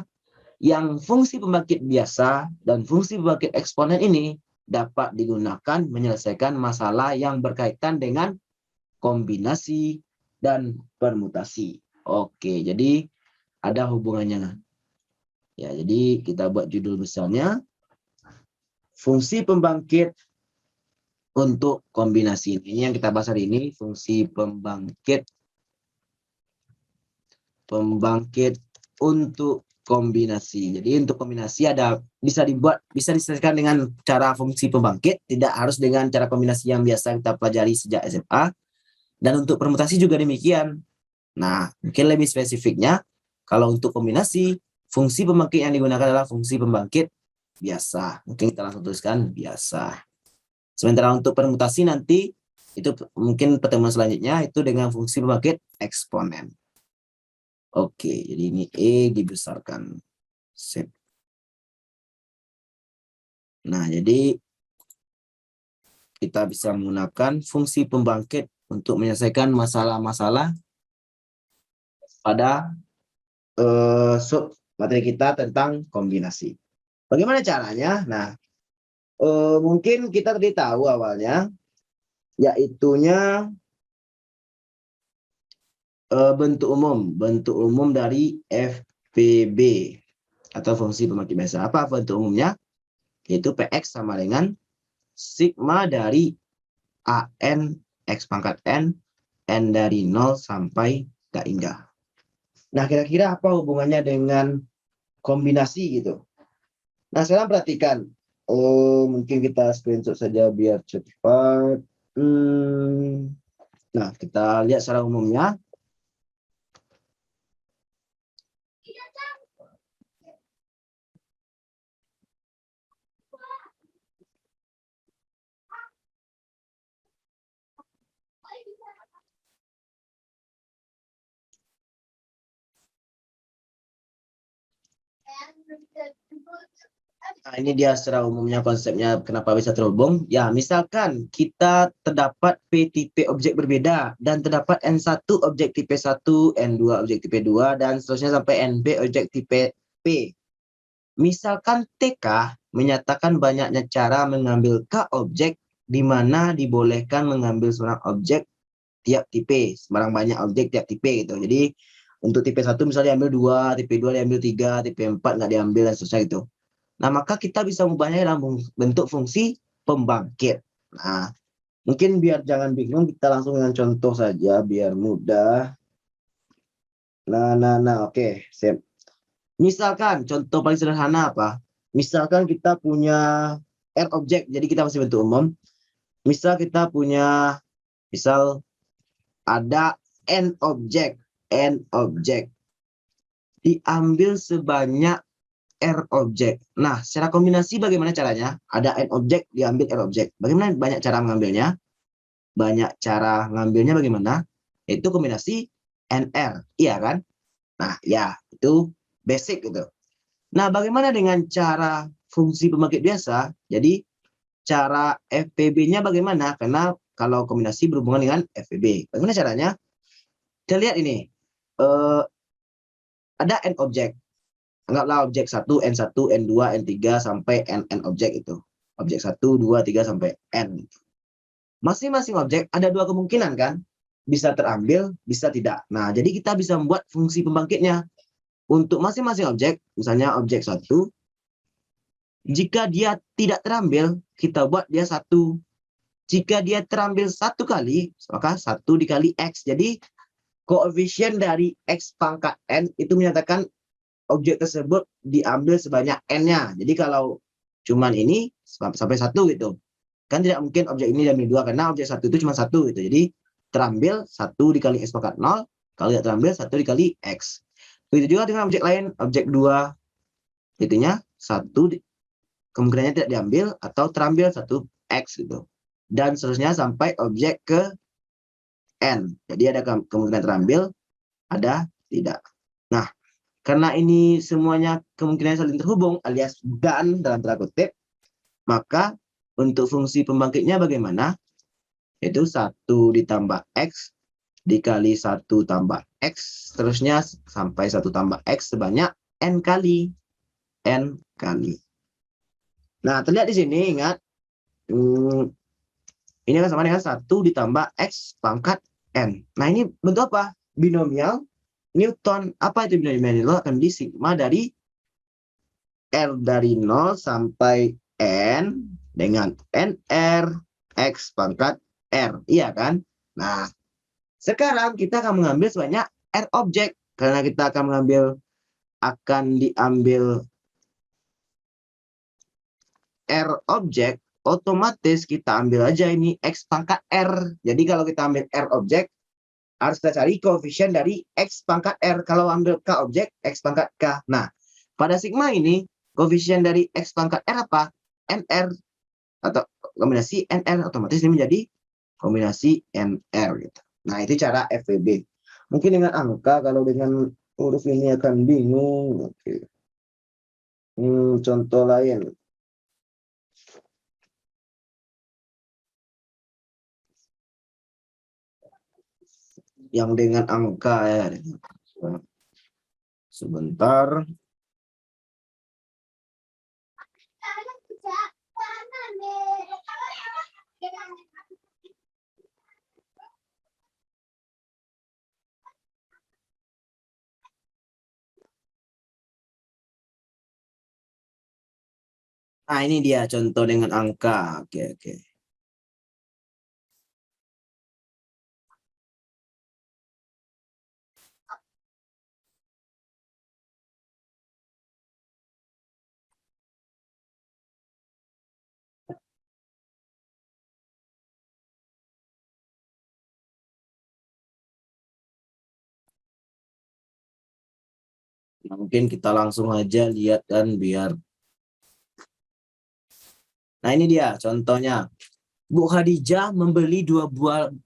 yang fungsi pembangkit biasa dan fungsi pembangkit eksponen ini dapat digunakan menyelesaikan masalah yang berkaitan dengan kombinasi dan permutasi. Oke, jadi ada hubungannya. Ya, jadi kita buat judul besarnya fungsi pembangkit untuk kombinasi. Ini yang kita bahas hari ini, fungsi pembangkit untuk kombinasi. Jadi untuk kombinasi bisa diselesaikan dengan cara fungsi pembangkit, tidak harus dengan cara kombinasi yang biasa kita pelajari sejak SMA. Dan untuk permutasi juga demikian. Nah, mungkin lebih spesifiknya, kalau untuk kombinasi, fungsi pembangkit yang digunakan adalah fungsi pembangkit biasa. Mungkin kita langsung tuliskan biasa. Sementara untuk permutasi nanti, itu mungkin pertemuan selanjutnya, itu dengan fungsi pembangkit eksponen. Oke, jadi ini E dibesarkan. Sip. Nah, jadi kita bisa menggunakan fungsi pembangkit untuk menyelesaikan masalah-masalah pada sub materi kita tentang kombinasi. Bagaimana caranya? Nah, mungkin kita tadi tahu awalnya, yaitunya bentuk umum dari FPB atau fungsi pembangkit biasa. Apa bentuk umumnya? Yaitu PX sama dengan sigma dari AN X pangkat N dari 0 sampai K hingga. Nah, kira-kira apa hubungannya dengan kombinasi gitu? Nah, sekarang perhatikan. Mungkin kita screenshot saja biar cepat. Nah, kita lihat secara umumnya. Nah, ini dia secara umumnya konsepnya kenapa bisa terhubung. Ya, misalkan kita terdapat P tipe objek berbeda dan terdapat N1 objek tipe 1, N2 objek tipe 2, dan seterusnya sampai NB objek tipe P. Misalkan TK menyatakan banyaknya cara mengambil K objek di mana dibolehkan mengambil seorang objek tiap tipe, sembarang banyak objek tiap tipe gitu. Jadi untuk tipe 1 misalnya diambil 2, tipe 2 diambil 3, tipe 4 nggak diambil dan seterusnya gitu. Nah, maka kita bisa mengubahnya dalam bentuk fungsi pembangkit. Nah, mungkin biar jangan bingung, kita langsung dengan contoh saja biar mudah. Nah, oke, sip. Misalkan, contoh paling sederhana apa? Misalkan kita punya R objek, jadi kita masih bentuk umum. Misal kita punya, misal ada N objek, diambil sebanyak R objek. Nah, secara kombinasi bagaimana caranya? Ada N objek, diambil R objek. Bagaimana banyak cara mengambilnya? Banyak cara mengambilnya bagaimana? Itu kombinasi NR, iya kan? Nah, ya, itu basic gitu. Nah, bagaimana dengan cara fungsi pembangkit biasa? Jadi, cara FPB-nya bagaimana? Karena kalau kombinasi berhubungan dengan FPB. Bagaimana caranya? Kita lihat ini. Ada N objek. Anggaplah objek 1, N1, N2, N3, sampai N objek itu. Objek 1, 2, 3, sampai N. Masing-masing objek ada dua kemungkinan kan? Bisa terambil, bisa tidak. Nah, jadi kita bisa membuat fungsi pembangkitnya. Untuk masing-masing objek, misalnya objek 1, jika dia tidak terambil, kita buat dia 1. Jika dia terambil 1 kali, maka 1 dikali X. Jadi, koefisien dari X pangkat N itu menyatakan objek tersebut diambil sebanyak N-nya. Jadi kalau cuman ini sampai 1 gitu. Kan tidak mungkin objek ini diambil 2 karena objek 1 itu cuma 1 gitu. Jadi terambil 1 dikali X pangkat 0. Kalau tidak terambil 1 dikali X. Begitu juga dengan objek lain, objek 2. Itunya 1 kemungkinannya tidak diambil atau terambil 1 X gitu. Dan seterusnya sampai objek ke N. Jadi ada kemungkinan terambil, ada tidak. Nah, karena ini semuanya kemungkinan saling terhubung alias dan dalam tanda kutip, maka untuk fungsi pembangkitnya bagaimana? Yaitu 1 ditambah X dikali 1 tambah X, terusnya sampai 1 tambah X sebanyak N kali. N kali. Nah, terlihat di sini, ingat, ini akan sama dengan 1 ditambah X pangkat N. Nah, ini bentuk apa? Binomial Newton. Apa itu binomial Newton? Akan di sigma dari R dari 0 sampai N dengan NR X pangkat R. Iya kan? Nah, sekarang kita akan mengambil sebanyak R objek. Karena kita akan diambil R objek, otomatis kita ambil aja ini X pangkat R. Jadi kalau kita ambil R objek, harus kita cari koefisien dari X pangkat R. Kalau ambil K objek, X pangkat K. Nah, pada sigma ini, koefisien dari X pangkat R apa? NR. Atau kombinasi NR. Otomatis ini menjadi kombinasi NR. Gitu. Nah, itu cara FWB. Mungkin dengan angka, kalau dengan huruf ini akan bingung. Oke. Contoh lain. Yang dengan angka ya. Sebentar. Nah, ini dia contoh dengan angka. Oke, oke. Nah, mungkin kita langsung aja lihat dan biar. Nah, ini dia contohnya. Bu Khadijah membeli 12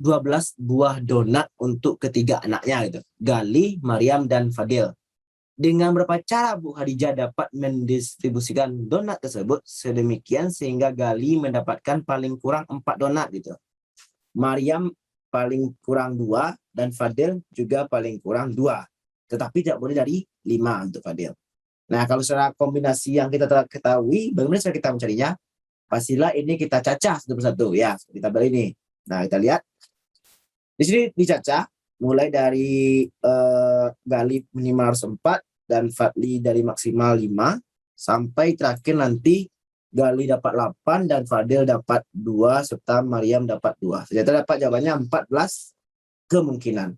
buah donat untuk ketiga anaknya gitu. Gali, Maryam, dan Fadil. Dengan berapa cara Bu Khadijah dapat mendistribusikan donat tersebut sedemikian sehingga Gali mendapatkan paling kurang 4 donat gitu. Maryam paling kurang 2 dan Fadil juga paling kurang 2. Tetapi tidak boleh dari 5 untuk Fadil. Nah, kalau secara kombinasi yang kita telah ketahui, bagaimana cara kita mencarinya? Pastilah ini kita cacah satu persatu ya, seperti tabel ini. Nah, kita lihat. Di sini dicacah mulai dari Gali minimal harus 4 dan Fadli dari maksimal 5 sampai terakhir nanti Gali dapat 8 dan Fadil dapat 2 serta Maryam dapat 2. Ternyata dapat jawabannya 14 kemungkinan.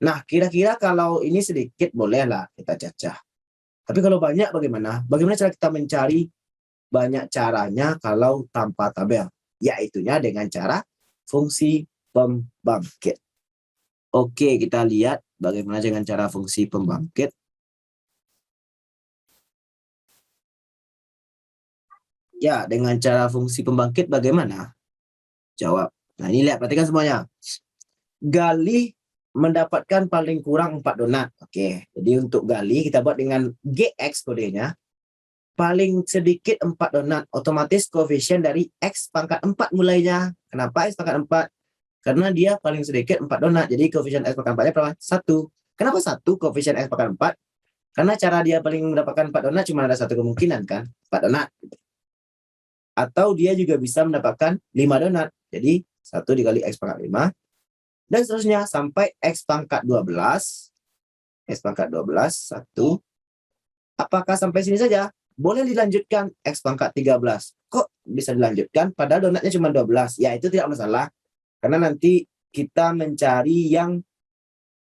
Nah, kira-kira kalau ini sedikit bolehlah kita cacah. Tapi kalau banyak bagaimana? Bagaimana cara kita mencari banyak caranya kalau tanpa tabel? Yaitunya dengan cara fungsi pembangkit. Oke, kita lihat bagaimana dengan cara fungsi pembangkit. Ya, dengan cara fungsi pembangkit bagaimana? Jawab. Nah, ini lihat, perhatikan semuanya. Gali mendapatkan paling kurang 4 donat. Oke, jadi untuk Gali kita buat dengan GX kodenya. Paling sedikit 4 donat. Otomatis koefisien dari X pangkat 4 mulainya. Kenapa X pangkat 4? Karena dia paling sedikit 4 donat. Jadi koefisien X pangkat 4-nya berapa? 1. Kenapa 1 koefisien X pangkat 4? Karena cara dia paling mendapatkan 4 donat cuma ada satu kemungkinan kan? 4 donat. Atau dia juga bisa mendapatkan 5 donat. Jadi 1 dikali X pangkat 5. Dan seterusnya sampai X pangkat 12. X pangkat 12, 1. Apakah sampai sini saja? Boleh dilanjutkan X pangkat 13. Kok bisa dilanjutkan? Padahal donatnya cuma 12. Ya, itu tidak masalah. Karena nanti kita mencari yang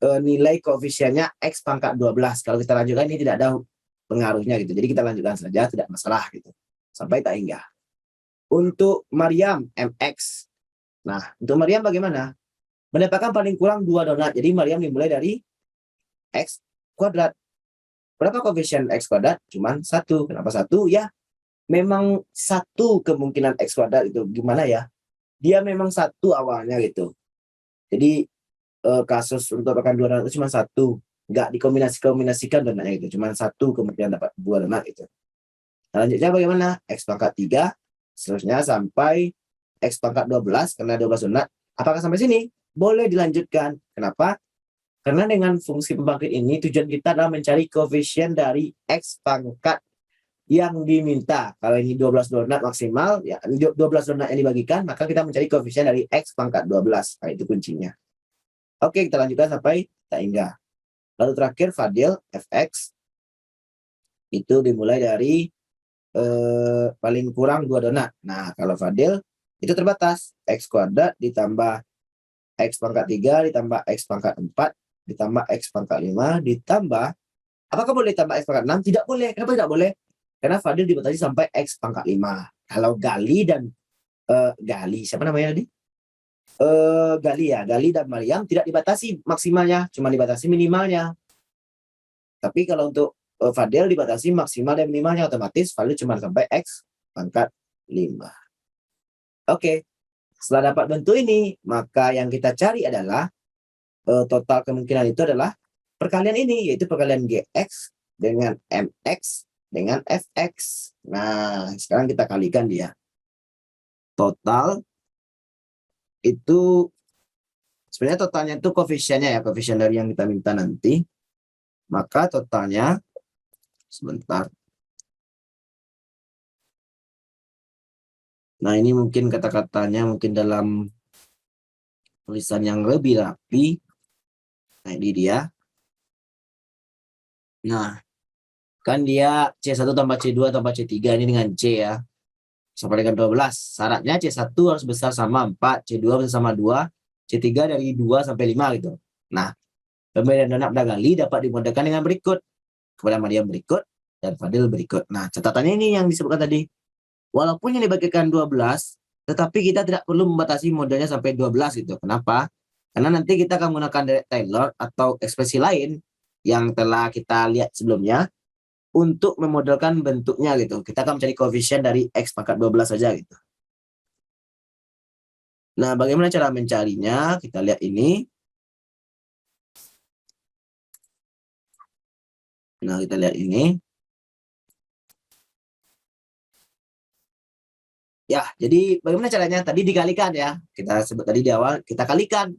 nilai koefisiennya X pangkat 12. Kalau kita lanjutkan ini tidak ada pengaruhnya gitu. Jadi kita lanjutkan saja, tidak masalah gitu. Sampai tak hingga. Untuk Maryam, MX. Nah, untuk Maryam bagaimana? Mendapatkan paling kurang 2 donat. Jadi Maryam dimulai dari X kuadrat. Berapa koefisien X kuadrat? Cuman 1. Kenapa 1? Ya, memang 1 kemungkinan X kuadrat itu. Gimana ya? Dia memang 1 awalnya gitu. Jadi kasus untuk dapatkan 2 donat itu cuma 1. nggak dikombinasikan donatnya gitu, cuma satu kemungkinan dapat 2 donat itu. Selanjutnya bagaimana? X pangkat 3, seterusnya sampai X pangkat 12, karena 12 donat. Apakah sampai sini? Boleh dilanjutkan. Kenapa? Karena dengan fungsi pembangkit ini, tujuan kita adalah mencari koefisien dari X pangkat yang diminta. Kalau ini 12 donat maksimal, ya 12 donat yang dibagikan, maka kita mencari koefisien dari X pangkat 12. Nah, itu kuncinya. Oke, kita lanjutkan sampai tak hingga. Lalu terakhir, Fadil, Fx, itu dimulai dari paling kurang 2 donat. Nah, kalau Fadil, itu terbatas. X kuadrat ditambah X pangkat 3, ditambah X pangkat 4, ditambah X pangkat 5, ditambah, apakah boleh ditambah X pangkat 6? Tidak boleh. Kenapa tidak boleh? Karena Fadil dibatasi sampai X pangkat 5. Kalau Gali dan Gali, siapa namanya tadi? Gali dan Maryam tidak dibatasi maksimalnya, cuma dibatasi minimalnya. Tapi kalau untuk Fadil dibatasi maksimal dan minimalnya, otomatis Fadil cuma sampai X pangkat 5. Oke, setelah dapat bentuk ini, maka yang kita cari adalah total kemungkinan itu adalah perkalian ini, yaitu perkalian GX dengan MX dengan Fx. Nah, sekarang kita kalikan dia. Total itu sebenarnya totalnya itu koefisiennya ya, koefisien dari yang kita minta nanti. Maka totalnya sebentar. Nah, ini mungkin kata-katanya mungkin dalam tulisan yang lebih rapi. Nah, ini dia. Nah, kan dia C1 tambah C2 tambah C3 ini dengan C ya. Sampai dengan 12. Syaratnya C1 harus besar sama 4, C2 besar sama 2, C3 dari 2 sampai 5 gitu. Nah, pemberian donat pada Gali dapat dimodalkan dengan berikut. Kepada Maryam berikut dan Fadil berikut. Nah, catatannya ini yang disebutkan tadi. Walaupun yang dibagikan 12, tetapi kita tidak perlu membatasi modelnya sampai 12 gitu. Kenapa? Karena nanti kita akan menggunakan direct Taylor atau ekspresi lain yang telah kita lihat sebelumnya untuk memodelkan bentuknya gitu. Kita akan mencari koefisien dari X pangkat 12 saja gitu. Nah, bagaimana cara mencarinya? Kita lihat ini. Nah, kita lihat ini. Ya, jadi bagaimana caranya? Tadi dikalikan ya. Kita sebut tadi di awal, kita kalikan.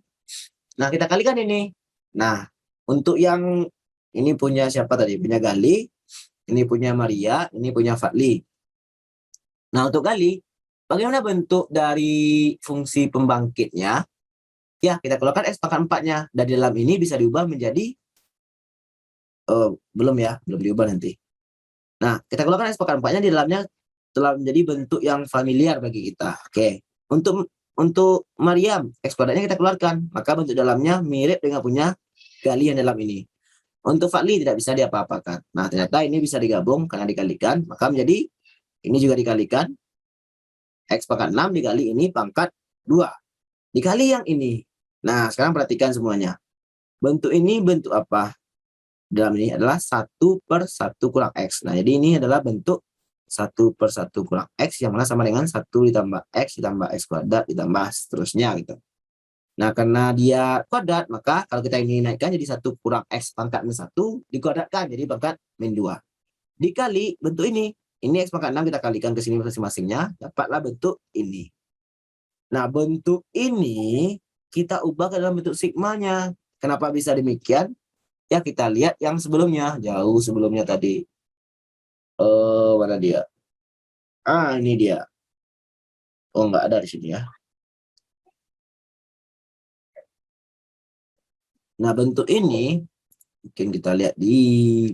Nah, kita kalikan ini. Nah, untuk yang ini punya siapa tadi? Punya Gali. Ini punya Maria, ini punya Fadli. Nah, untuk Gali, bagaimana bentuk dari fungsi pembangkitnya? Ya, kita keluarkan X pangkat 4-nya. Dan di dalam ini bisa diubah menjadi, belum ya, belum diubah nanti. Nah, kita keluarkan X pangkat 4-nya, di dalamnya telah menjadi bentuk yang familiar bagi kita. Oke, untuk Maryam, X kuadratnya kita keluarkan. Maka bentuk dalamnya mirip dengan punya Gali yang dalam ini. Untuk Fadli tidak bisa diapa-apakan. Nah, ternyata ini bisa digabung karena dikalikan. Maka menjadi, ini juga dikalikan. X pangkat 6 dikali ini pangkat 2. Dikali yang ini. Nah, sekarang perhatikan semuanya. Bentuk ini bentuk apa? Dalam ini adalah 1/1 kurang X. Nah, jadi ini adalah bentuk 1/1 kurang X yang mana sama dengan 1 ditambah X ditambah X kuadrat ditambah seterusnya gitu. Nah, karena dia kuadrat, maka kalau kita ingin naikkan jadi 1 kurang X pangkat min 1 dikuadratkan jadi pangkat min 2. Dikali bentuk ini X pangkat 6 kita kalikan ke sini masing-masingnya, dapatlah bentuk ini. Nah, bentuk ini kita ubah ke dalam bentuk sigmanya. Kenapa bisa demikian? Ya, kita lihat yang sebelumnya, jauh sebelumnya tadi. Mana dia? Ini dia. Oh, nggak ada di sini ya. Nah, bentuk ini mungkin kita lihat di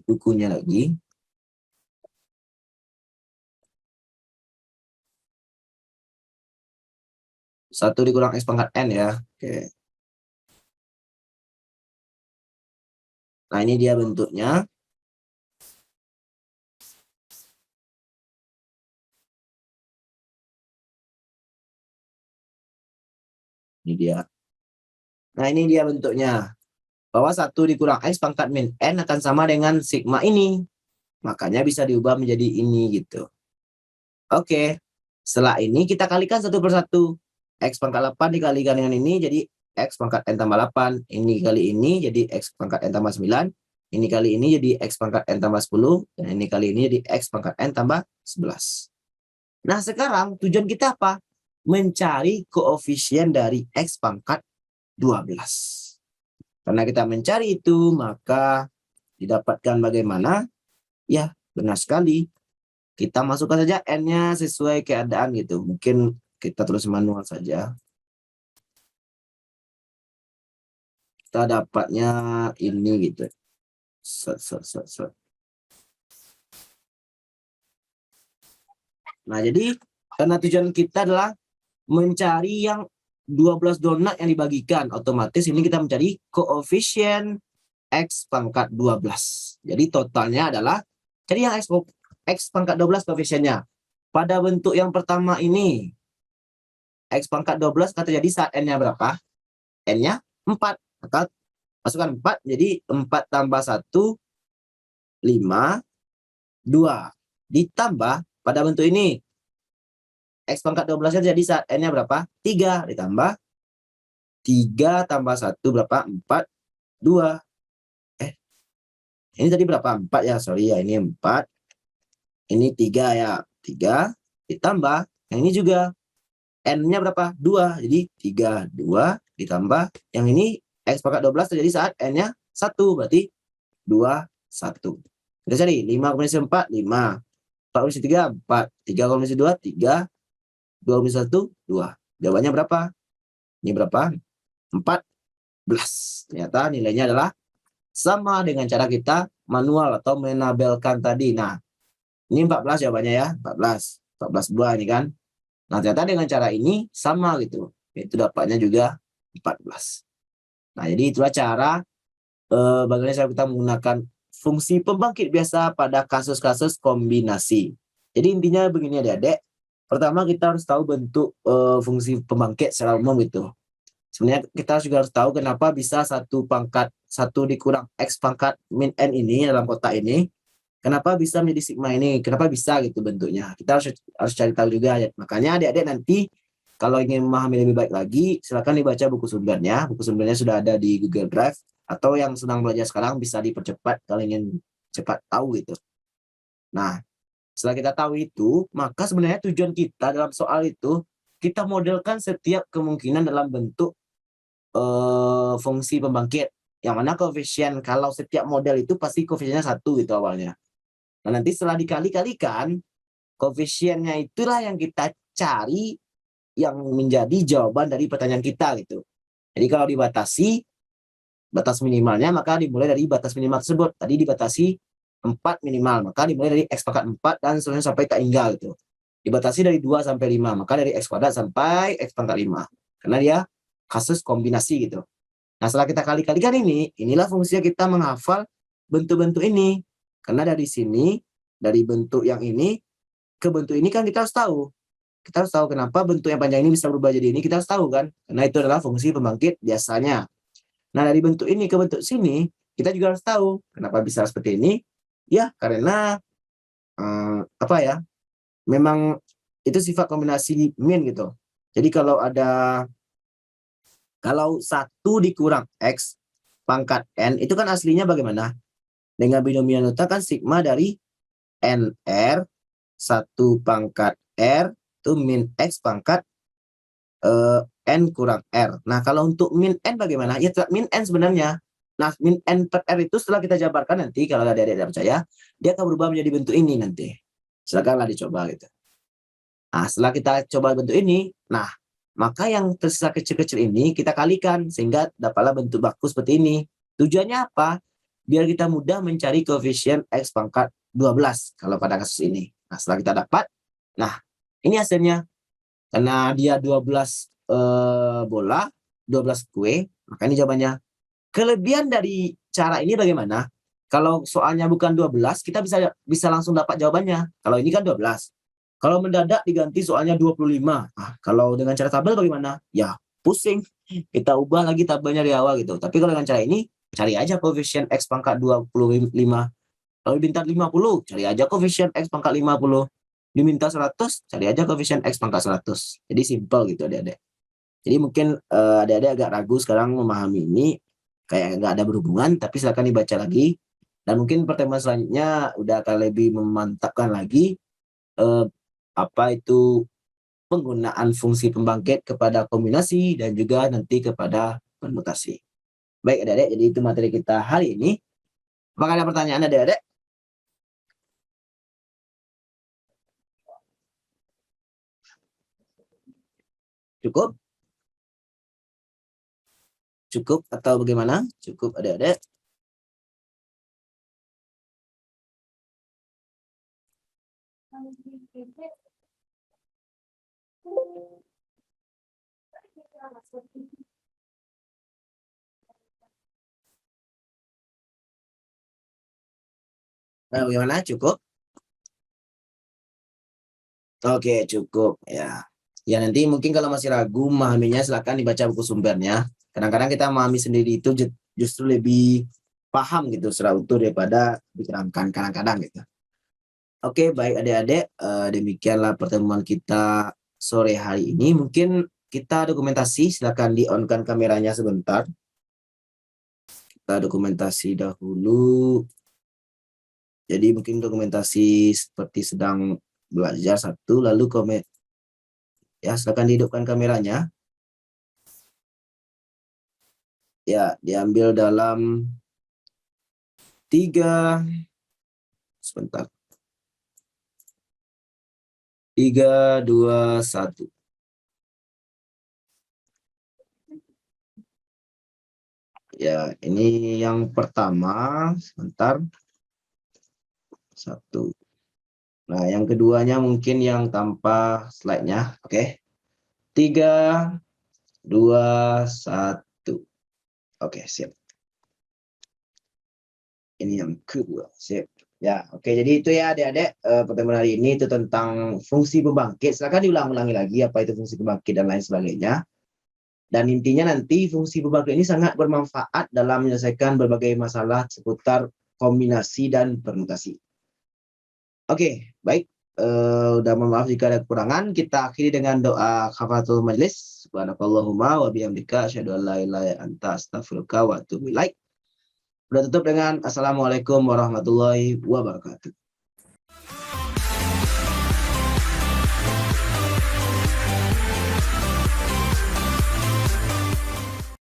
bukunya lagi. Satu dikurang X pangkat N ya. Oke. Nah, ini dia bentuknya. Ini dia. Nah, ini dia bentuknya. Bahwa 1 dikurang X pangkat min N akan sama dengan sigma ini. Makanya bisa diubah menjadi ini gitu. Oke. Setelah ini kita kalikan 1/1. X pangkat 8 dikalikan dengan ini jadi X pangkat N tambah 8. Ini kali ini jadi X pangkat N tambah 9. Ini kali ini jadi X pangkat N tambah 10. Dan ini kali ini jadi X pangkat N tambah 11. Nah, sekarang tujuan kita apa? Mencari koefisien dari X pangkat 12. Karena kita mencari itu, maka didapatkan bagaimana? Ya, benar sekali. Kita masukkan saja N-nya sesuai keadaan gitu. Mungkin kita tulis manual saja. Kita dapatnya ini gitu. Nah, jadi karena tujuan kita adalah mencari yang 12 donat yang dibagikan, otomatis ini kita mencari koefisien X pangkat 12. Jadi totalnya adalah cari yang X pangkat 12 koefisiennya. Pada bentuk yang pertama ini, X pangkat 12 akan terjadi saat N-nya berapa? N-nya 4. Maka masukkan 4, jadi 4 tambah 1, 5, 2. Ditambah pada bentuk ini, X pangkat 12 jadi saat N-nya berapa? 3. Ditambah 3 tambah 1 berapa? 4, 2. Ini tadi berapa? 4 ya, sorry ya, ini 4. Ini 3 ya, 3. Ditambah, yang ini juga N-nya berapa? 2. Jadi 3, 2. Ditambah, yang ini X pangkat 12 terjadi saat N-nya 1. Berarti 2, 1. Kita cari, 5 kombinasi 4, 5. 4 kombinasi 3, 4. 3 kombinasi 2, 3. 2 kombinasi 1, 2. Jawabannya berapa? Ini berapa? 14. Ternyata nilainya adalah sama dengan cara kita manual atau menabelkan tadi. Nah, ini 14 jawabannya ya, 14. 14 buah ini kan. Nah, ternyata dengan cara ini sama gitu. Itu dapatnya juga 14. Nah, jadi itulah cara bagaimana cara kita menggunakan fungsi pembangkit biasa pada kasus-kasus kombinasi. Jadi intinya begini adik-adik. Pertama kita harus tahu bentuk fungsi pembangkit secara umum gitu. Sebenarnya kita juga harus tahu kenapa bisa 1 dikurang X pangkat min N ini dalam kotak ini. Kenapa bisa menjadi sigma ini? Kenapa bisa gitu bentuknya? Kita harus cari tahu juga. Makanya adik-adik nanti kalau ingin memahami lebih baik lagi, silakan dibaca buku sumbernya. Buku sumbernya sudah ada di Google Drive. Atau yang sedang belajar sekarang bisa dipercepat kalau ingin cepat tahu gitu. Nah, setelah kita tahu itu, maka sebenarnya tujuan kita dalam soal itu, kita modelkan setiap kemungkinan dalam bentuk fungsi pembangkit. Yang mana koefisien, kalau setiap model itu pasti koefisiennya 1 gitu awalnya. Nah, nanti setelah dikali-kalikan, koefisiennya itulah yang kita cari yang menjadi jawaban dari pertanyaan kita gitu. Jadi kalau dibatasi, batas minimalnya maka dimulai dari batas minimal tersebut. Tadi dibatasi 4 minimal, maka dimulai dari X pangkat 4 dan seterusnya sampai tak hingga gitu. Dibatasi dari 2 sampai 5, maka dari X kuadrat sampai X pangkat 5. Karena dia kasus kombinasi gitu. Nah, setelah kita kali-kalikan ini, inilah fungsinya kita menghafal bentuk-bentuk ini. Karena dari sini, dari bentuk yang ini ke bentuk ini kan kita harus tahu. Kita harus tahu kenapa bentuk yang panjang ini bisa berubah jadi ini, kita harus tahu kan. Karena itu adalah fungsi pembangkit biasanya. Nah, dari bentuk ini ke bentuk sini, kita juga harus tahu kenapa bisa seperti ini. Ya, karena apa ya? Memang itu sifat kombinasi min gitu. Jadi kalau 1 dikurang X pangkat N, itu kan aslinya bagaimana? Dengan binomial nota kan sigma dari NR 1 pangkat R itu min X pangkat N kurang R. Nah, kalau untuk min N bagaimana? Ya, min N sebenarnya. Nah, min N per R itu setelah kita jabarkan nanti, kalau adik-adik tidak percaya, dia akan berubah menjadi bentuk ini nanti. Silakanlah dicoba gitu. Nah, setelah kita coba bentuk ini, nah, maka yang tersisa kecil-kecil ini kita kalikan sehingga dapatlah bentuk baku seperti ini. Tujuannya apa? Biar kita mudah mencari koefisien X pangkat 12 kalau pada kasus ini. Nah, setelah kita dapat, nah, ini hasilnya. Karena dia 12 bola, 12 kue, maka ini jawabannya. Kelebihan dari cara ini bagaimana? Kalau soalnya bukan 12, kita bisa langsung dapat jawabannya. Kalau ini kan 12. Kalau mendadak diganti soalnya 25. Nah, kalau dengan cara tabel bagaimana? Ya, pusing. Kita ubah lagi tabelnya di awal gitu. Tapi kalau dengan cara ini, cari aja koefisien X pangkat 25. Kalau diminta 50, cari aja koefisien X pangkat 50. Diminta 100, cari aja koefisien X pangkat 100. Jadi simple gitu adik-adik. Jadi mungkin adik-adik agak ragu sekarang memahami ini, kayak nggak ada berhubungan, tapi silakan dibaca lagi. Dan mungkin pertemuan selanjutnya udah akan lebih memantapkan lagi apa itu penggunaan fungsi pembangkit kepada kombinasi dan juga nanti kepada permutasi. Baik adik-adik, jadi itu materi kita hari ini. Apakah ada pertanyaan adik-adik? Cukup? Cukup atau bagaimana? Cukup adik-adik? Nah, bagaimana? Cukup? Oke, cukup ya. Ya nanti mungkin kalau masih ragu memahaminya silakan dibaca buku sumbernya. Kadang-kadang kita memahami sendiri itu justru lebih paham gitu secara utuh daripada diterangkan kadang-kadang gitu. Oke, baik adik-adik, demikianlah pertemuan kita sore hari ini. Mungkin kita dokumentasi, silakan di-on-kan kameranya sebentar. Kita dokumentasi dahulu. Jadi mungkin dokumentasi seperti sedang belajar satu, lalu ya silakan dihidupkan kameranya. Ya, diambil dalam 3, sebentar. 3, 2, 1. Ya, ini yang pertama, sebentar. 1. Nah, yang keduanya mungkin yang tanpa slide-nya. Oke. 3, 2, 1. Oke, siap. Ini yang kedua, siap. Ya, oke. Jadi itu ya adik-adik, pertemuan hari ini itu tentang fungsi pembangkit. Silakan diulang-ulangi lagi apa itu fungsi pembangkit dan lain sebagainya. Dan intinya nanti fungsi pembangkit ini sangat bermanfaat dalam menyelesaikan berbagai masalah seputar kombinasi dan permutasi. Oke, baik. Udah mohon maaf jika ada kekurangan. Kita akhiri dengan doa kafaratul majlis. Subhanakallahumma wa bihamdika asyhadu an la ilaha illa anta astaghfiruka wa atubu ilaik. Udah tutup dengan assalamualaikum warahmatullahi wabarakatuh.